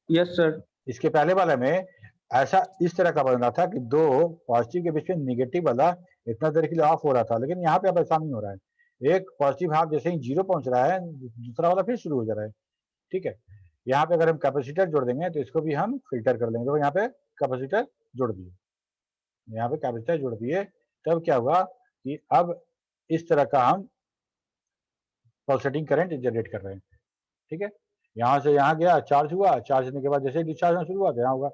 Yes sir. इसके पहले वाले में ऐसा इस तरह का बन रहा था कि दो पॉजिटिव के बीच में निगेटिव वाला इतना देर के लिए ऑफ हो रहा था, लेकिन यहाँ पे अब ऐसा नहीं हो रहा है. एक पॉजिटिव हाफ जैसे ही 0 पहुंच रहा है दूसरा वाला फिर शुरू हो जा रहा है. ठीक है, यहाँ पे अगर हम कैपेसिटर जोड़ देंगे तो इसको भी हम फिल्टर कर लेंगे. तो यहाँ पे कैपेसिटर जोड़ दिए, यहाँ पे कैपेसिटर जोड़ दिए तब क्या हुआ कि अब इस तरह का हम पल्सेटिंग करंट जनरेट कर रहे हैं। ठीक है, यहाँ से यहाँ गया, चार्ज हुआ, चार्ज होने के बाद जैसे डिस्चार्ज होना शुरू हुआ तो यहाँ होगा।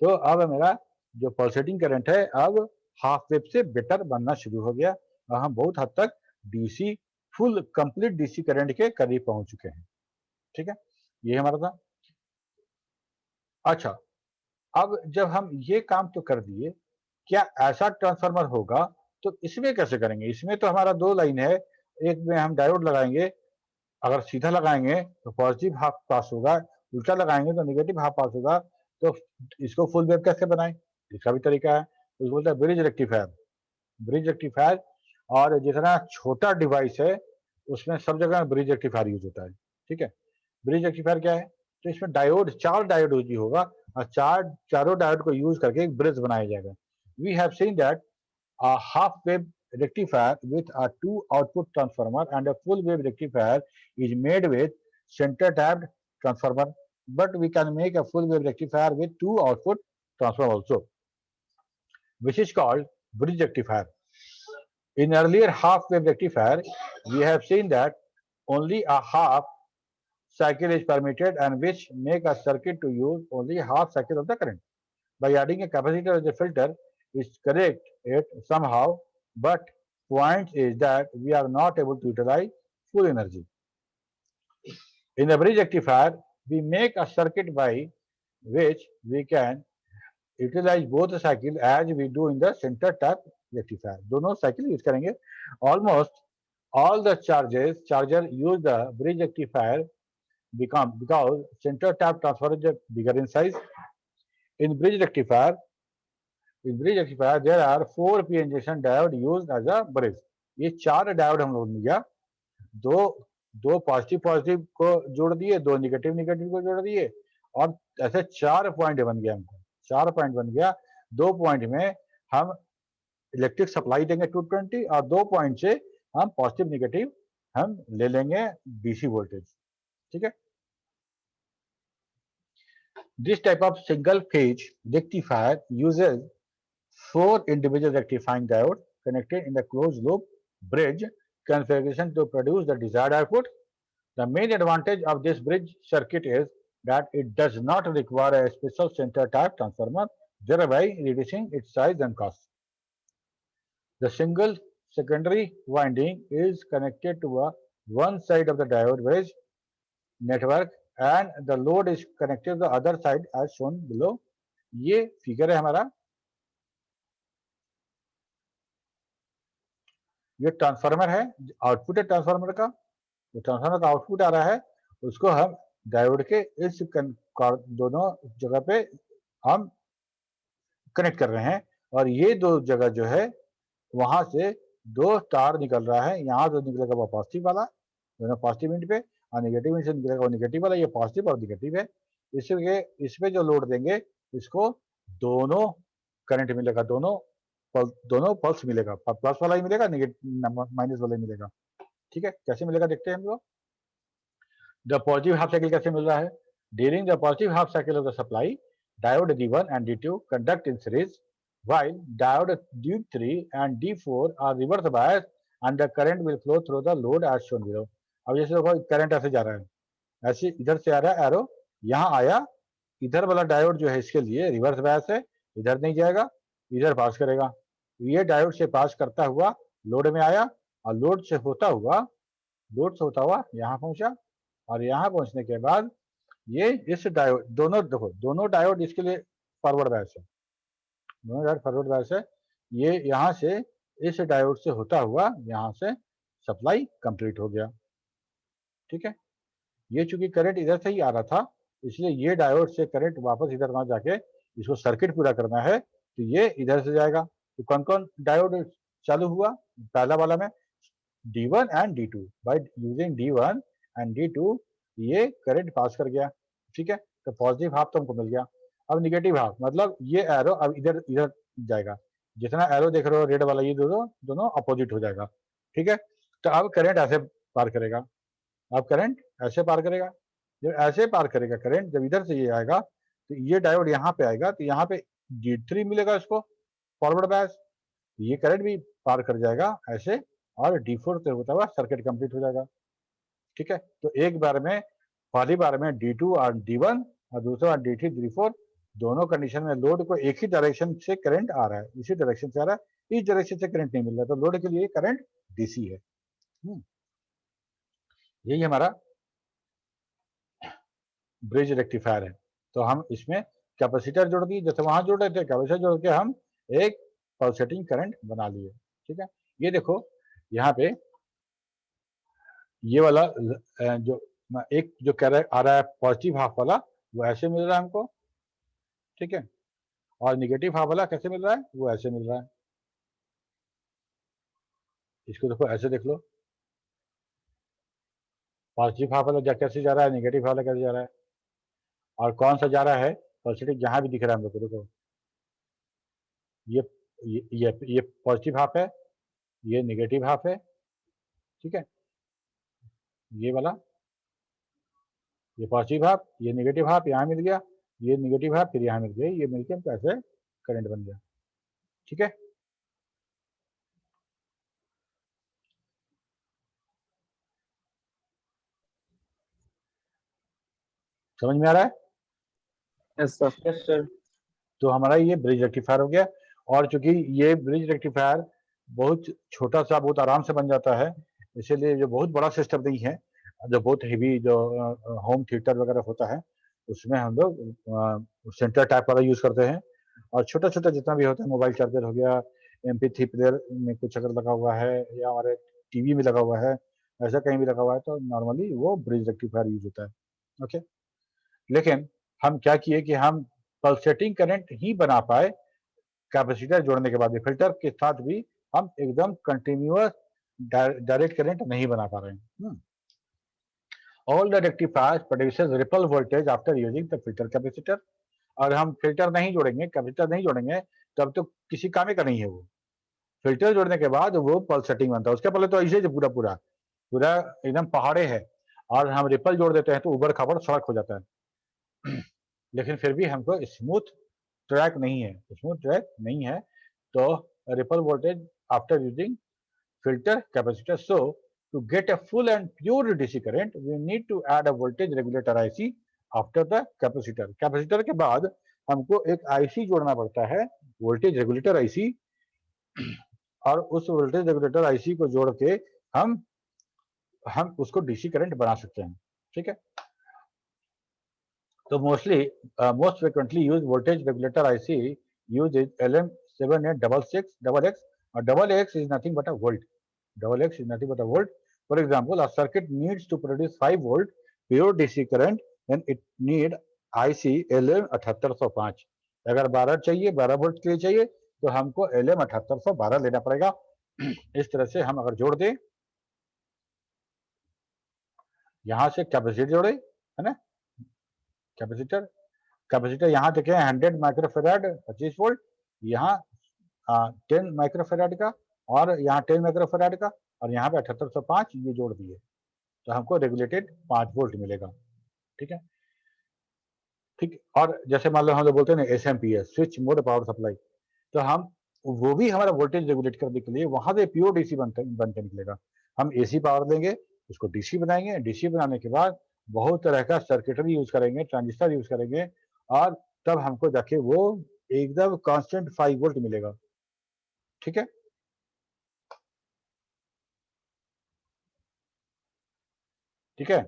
तो अब मेरा जो पल्सेटिंग करंट है अब हाफ वेव से बेटर बनना शुरू हो गया और हम बहुत हद तक DC full complete DC current के करीब पहुंच चुके हैं। ठीक है, ये हमारा था। अच्छा, अब जब हम ये काम तो कर दिए, क्या ऐसा ट्रांसफार्मर होगा तो इसमें कैसे करेंगे? इसमें तो हमारा 2 लाइन है, एक में हम डायोड लगाएंगे, अगर सीधा लगाएंगे तो पॉजिटिव हाफ पास होगा, उल्टा लगाएंगे तो नेगेटिव हाफ पास होगा। तो इसको फुल वेव कैसे बनाएं? इसका भी तरीका है, उसको बोलते हैं ब्रिज रेक्टिफायर। ब्रिज रेक्टिफायर, और जितना छोटा डिवाइस है उसमें सब जगह ब्रिज रेक्टिफायर यूज होता है। ठीक है, ब्रिज रेक्टिफायर क्या है? तो इसमें डायोड, 4 डायोड यूज होगा और चारों डायोड को यूज करके एक ब्रिज बनाया जाएगा। We have seen that a half wave rectifier with a 2 output transformer and a full wave rectifier is made with center tapped transformer, but we can make a full wave rectifier with 2 output transformer also, which is called bridge rectifier. In earlier half wave rectifier, we have seen that only a half cycle is permitted and which make a circuit to use only half cycle of the current. By adding a capacitor as a filter is correct it somehow, but point is that we are not able to utilize full energy. In the bridge rectifier, we make a circuit by which we can utilize both the cycle as we do in the center tap rectifier. दोनों cycle use करेंगे. Almost all the charger use the bridge rectifier because center tap transformer is bigger in size. In bridge rectifier there are 4 p junction diode used as a bridge. ये 4 diode हम लोग ने लिया, दो positive को जोड़ दिए, 2 नेगेटिव को जोड़ दिए और ऐसे 4 पॉइंट बन गया हमको। 4 पॉइंट बन गया, 2 पॉइंट में हम इलेक्ट्रिक सप्लाई देंगे 220 और 2 पॉइंट से हम पॉजिटिव नेगेटिव हम ले लेंगे डीसी वोल्टेज। ठीक है, this type of single phase rectifier uses 4 individual rectifying diodes connected in the closed loop bridge configuration to produce the desired output. The main advantage of this bridge circuit is that it does not require a special center type transformer, thereby reducing its size and cost. The single secondary winding is connected to one side of the diode bridge network and the load is connected to the other side as shown below. ये figure है हमारा, ये transformer है, output है transformer का, जो transformer का output आ रहा है उसको हम डायोड के इस दोनों जगह पे हम कनेक्ट कर रहे हैं और ये 2 जगह जो है वहां से 2 तार निकल रहा है। यहाँ जो निकलेगा वो पॉजिटिव वाला, दोनों पॉजिटिव एंड पे, और नेगेटिव एंड से निकलेगा वो नेगेटिव वाला। ये पॉजिटिव और नेगेटिव है, इसलिए इसमें जो लोड देंगे इसको दोनों करंट मिलेगा, दोनों पल्स मिलेगा, प्लस वाला ही मिलेगा, माइनस वाला ही मिलेगा। ठीक है, कैसे मिलेगा देखते हैं हम लोग। द पॉजिटिव हाफ साइकिल कैसे मिल रहा है? During the positive half cycle of the supply, diode D1 and D2 conduct in series, while diode D3 and D4 are reverse biased and the current will flow through the load as shown below. अब जैसे देखो current ऐसे जा रहा है, ऐसे इधर से आ रहा है एरो, यहाँ आया, इधर वाला डायोड जो है इसके लिए रिवर्स बायस है, इधर नहीं जाएगा, इधर पास करेगा। ये डायोड से पास करता हुआ लोड में आया और लोड से होता हुआ यहाँ पहुंचा और यहाँ पहुंचने के बाद ये इस डायोड, दोनों देखो दोनों डायोड इसके लिए फॉरवर्ड बायस है, दोनों डायोड फॉरवर्ड बायस है। ये यहाँ से इस डायोड से होता हुआ यहाँ से सप्लाई कंप्लीट हो गया। ठीक है, ये चूंकि करंट इधर से ही आ रहा था इसलिए ये डायोड से करंट वापस इधर ना जाके इसको सर्किट पूरा करना है तो ये इधर से जाएगा। तो कौन कौन डायोड चालू हुआ? पहला वाला में D1 and D2, by using D1 and D2 ये करंट पास कर गया। ठीक है, तो पॉजिटिव हाफ तो हमको मिल गया। अब निगेटिव हाफ मतलब ये एरो अब इधर जाएगा, जितना एरो देख रहे हो रेड वाला ये दोनों अपोजिट हो जाएगा। ठीक है, तो अब करंट ऐसे पार करेगा, अब करंट ऐसे पार करेगा, जब ऐसे पार करेगा करंट, जब इधर से ये आएगा तो ये डायोड यहाँ पे आएगा तो यहाँ पे D3 मिलेगा इसको फॉरवर्ड बायस, ये करंट भी पार कर जाएगा ऐसे, और D4 से होता हुआ सर्किट कंप्लीट हो जाएगा। ठीक है, तो एक बार में, पहली बार में D2 और D1 और दूसरा बार D3 D4 दोनों कंडीशन में लोड को एक ही डायरेक्शन से करंट आ रहा है, इसी डायरेक्शन से आ रहा है, इस डायरेक्शन से करंट नहीं मिल रहा, तो लोड के लिए करंट DC है। यही हमारा ब्रिज रेक्टिफायर है। तो हम इसमें कैपेसिटर जोड़ दिए, जैसे वहां जोड़ रहे थे, कैपेसिटर जोड़ के हम एक पल्सेटिंग करंट बना लिए। ठीक है, ये देखो यहाँ पे ये वाला जो एक जो कह रहा आ रहा है पॉजिटिव हाफ वाला, वो ऐसे मिल रहा है हमको। ठीक है, और निगेटिव हाफ वाला कैसे मिल रहा है, वो ऐसे मिल रहा है। इसको देखो, ऐसे देख लो, पॉजिटिव हाफ वाला कैसे जा रहा है, निगेटिव वाला कैसे जा रहा है, और कौन सा जा रहा है पॉजिटिव, जहां भी दिख रहा है हम लोग को। देखो ये पॉजिटिव हाफ है, ये निगेटिव हाफ है। ठीक है, ये वाला, ये पॉजिटिव हाफ, ये निगेटिव हाफ यहाँ मिल गया, ये निगेटिव हाफ फिर यहाँ मिल गया, ये मिलकर हमको ऐसे करंट बन गया। ठीक है, समझ में आ रहा है? Yes sir. Yes sir. तो हमारा ये ब्रिज रेक्टिफायर हो गया। और चूंकि ये ब्रिज रेक्टिफायर बहुत छोटा सा, बहुत आराम से बन जाता है, इसीलिए जो बहुत बड़ा सिस्टम नहीं है, जो बहुत हेवी जो होम थिएटर वगैरह होता है, उसमें हम लोग सेंटर टाइप वाला यूज करते हैं। और छोटा छोटा जितना भी होता है, मोबाइल चार्जर हो गया, MP3 प्लेयर में कुछ अगर लगा हुआ है, या हमारे TV में लगा हुआ है, ऐसा कहीं भी लगा हुआ है, तो नॉर्मली वो ब्रिज रेक्टिफायर यूज होता है। ओके, लेकिन हम क्या किए कि हम पल्सेटिंग करंट ही बना पाए कैपेसिटर जोड़ने के बाद भी, फिल्टर के साथ भी हम एकदम कंटिन्यूअस डायरेक्ट करंट नहीं बना पा रहे हैं। All the rectifiers produces ripple voltage after using the filter capacitor. और हम फिल्टर नहीं जोड़ेंगे, कैपेसिटर नहीं जोड़ेंगे, तब तो किसी काम का नहीं है वो। फिल्टर जोड़ने के बाद वो पल्सेटिंग बनता है। उसके पहले तो ऐसे पूरा पूरा पूरा एकदम पहाड़े है, और हम रिपल जोड़ देते हैं तो उबड़ खाबड़ सड़क हो जाता है। लेकिन फिर भी हमको स्मूथ ट्रैक नहीं है, स्मूथ ट्रैक नहीं है, तो ripple voltage after using filter capacitor. So to get a full and pure DC current, we need to add a voltage regulator IC after the capacitor. Capacitor के बाद हमको एक IC जोड़ना पड़ता है, वोल्टेज रेगुलेटर IC, और उस voltage regulator IC को जोड़ के हम उसको DC करंट बना सकते हैं। ठीक है, तो most frequently used voltage regulator IC uses LM7866XX, or XX is nothing but a volt. XX is nothing but a volt. For example, a circuit needs to produce 5 volt pure DC current, then it need IC LM7805. अगर 12 चाहिए, 12 volt के लिए चाहिए, तो हमको LM7812 लेना पड़ेगा। इस तरह से हम अगर जोड़ दें, यहां से कैपेसिटर जोड़े, है ना, कैपेसिटर यहाँ देखें 100 माइक्रोफेराड 25 वोल्ट, यहाँ 10 माइक्रोफेराड का, और यहाँ 10 माइक्रोफेराड का, और यहाँ पे 7805 ये जोड़ दिए, तो हमको रेगुलेटेड 5 वोल्ट मिलेगा। ठीक है, ठीक। और जैसे मान लो हम लोग बोलते हैं ना SMPS, switch mode power supply, तो हम वो भी हमारा वोल्टेज रेगुलेट करने के लिए वहां से प्योर DC बनकर निकलेगा। हम AC पावर देंगे, उसको DC बनाएंगे, DC बनाने के बाद बहुत तरह का सर्किटरी यूज करेंगे, ट्रांजिस्टर यूज करेंगे, और तब हमको जाके वो एकदम कांस्टेंट 5 वोल्ट मिलेगा। ठीक है, ठीक है,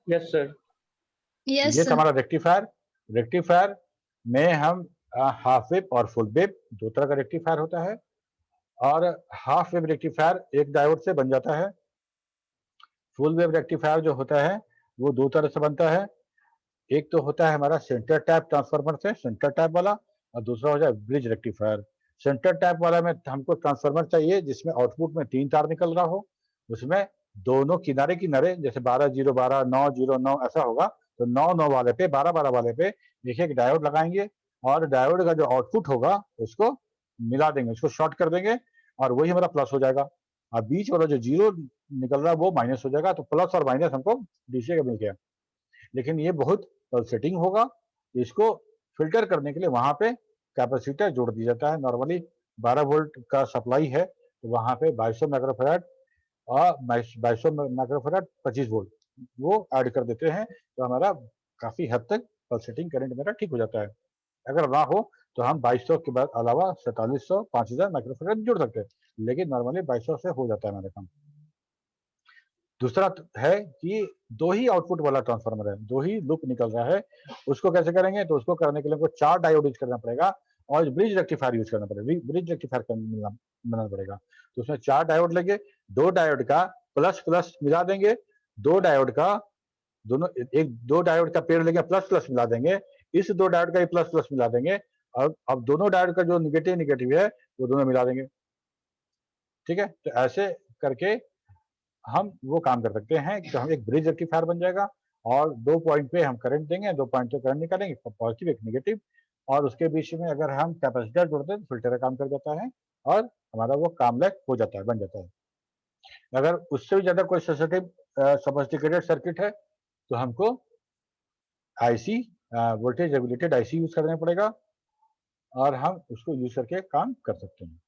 यस सर। Yes, ये sir. हमारा रेक्टिफायर में हम हाफ वेव और फुल वेव दो तरह का रेक्टिफायर होता है। और हाफ वेव रेक्टिफायर एक डायोड से बन जाता है। फुल वेव रेक्टिफायर जो होता है वो दो तरह से बनता है। एक तो होता है हमारा सेंटर टैप ट्रांसफार्मर से, सेंटर टैप वाला, और दूसरा हो जाए ब्रिज रेक्टिफायर। सेंटर टैप वाला में हमको ट्रांसफार्मर चाहिए जिसमें आउटपुट में 3 तार निकल रहा हो, उसमें दोनों किनारे किनारे जैसे 12-0-12, 9-0-9 ऐसा होगा, तो 9-9 वाले पे, 12-12 वाले पे एक डायोड लगाएंगे, और डायोड का जो आउटपुट होगा उसको मिला देंगे, उसको शॉर्ट कर देंगे, और वही हमारा प्लस हो जाएगा। और बीच वाला जो जीरो निकल रहा है वो माइनस हो जाएगा। तो प्लस और माइनस हमको डीसी का मिल गया। लेकिन ये बहुत पल्सेटिंग होगा, इसको फिल्टर करने के लिए वहां पे कैपेसिटर जोड़ दिया जाता है। नॉर्मली 12 वोल्ट का सप्लाई है तो वहां पे 2200 माइक्रोफैराड और 2200 माइक्रोफैराड 25 वोल्ट वो ऐड कर देते हैं, तो हमारा काफी हद तक पल्सेटिंग करंट मेरा ठीक हो जाता है। अगर ना हो तो हम 2200 के बाद अलावा 4700 5000 माइक्रोफैराड जोड़ सकते हैं, लेकिन नॉर्मली 2200 से हो जाता है हमारा काम। दूसरा है कि 2 ही आउटपुट वाला ट्रांसफार्मर है, 2 ही लूप निकल रहा है, उसको कैसे करेंगे? तो उसको करने के लिए हमको 4 डायोड यूज करना पड़ेगा और ब्रिज रेक्टिफायर यूज करना पड़ेगा, ब्रिज रेक्टिफायर बनाना पड़ेगा। तो उसमें 4 डायोड लेंगे, 2 डायोड का प्लस प्लस मिला देंगे, 2 डायोड का दोनों एक 2 डायोड का पेयर लेंगे, प्लस प्लस मिला देंगे, इस 2 डायोड का भी प्लस प्लस मिला देंगे और अब दोनों डायोड का जो निगेटिव निगेटिव है वो दोनों मिला देंगे। ठीक है, तो ऐसे करके हम वो काम कर सकते हैं कि हम एक ब्रिज रेक्टिफायर बन जाएगा और 2 पॉइंट पे हम करंट देंगे, 2 पॉइंट पे करंट निकालेंगे, एक पॉजिटिव एक नेगेटिव, और उसके बीच में अगर हम कैपेसिटर जोड़ते हैं तो फिल्टर का काम कर जाता है और हमारा वो काम लायक हो जाता है, बन जाता है। अगर उससे भी ज्यादा कोई सेंसिटिव सोफिस्टिकेटेड सर्किट है तो हमको IC voltage regulated IC use करना पड़ेगा और हम उसको यूज करके काम कर सकते हैं।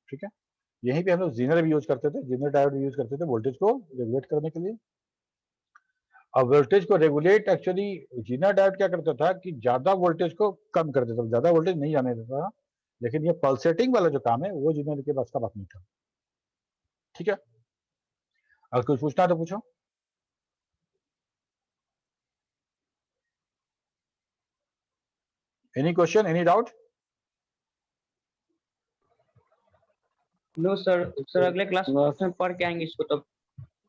ठीक है, यहीं पे हम लोग जीनर भी यूज करते थे, जीनर डायोड भी यूज करते थे वोल्टेज को रेगुलेट करने के लिए। अब वोल्टेज को रेगुलेट एक्चुअली जीनर डायोड क्या करता था कि ज्यादा वोल्टेज को कम कर देता था, ज्यादा वोल्टेज नहीं जाने देता था, लेकिन ये पल्सेटिंग वाला जो काम है वो जीनर के बस का बात नहीं था। ठीक है, अगर कुछ पूछना तो पूछो। Any question, any doubt? No sir, sir अगले क्लास में पढ़ के आएंगे इसको, तब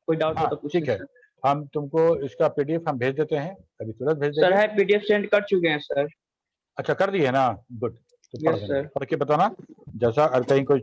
कोई डाउट हो तो पूछ ठीक है, हम तुमको इसका पीडीएफ हम भेज देते हैं, अभी तुरंत भेज देंगे। सर है, पीडीएफ सेंड कर चुके हैं सर। अच्छा कर दिए ना, गुड। तो यस सर। पढ़ के बताना, जैसा अगर कहीं कोई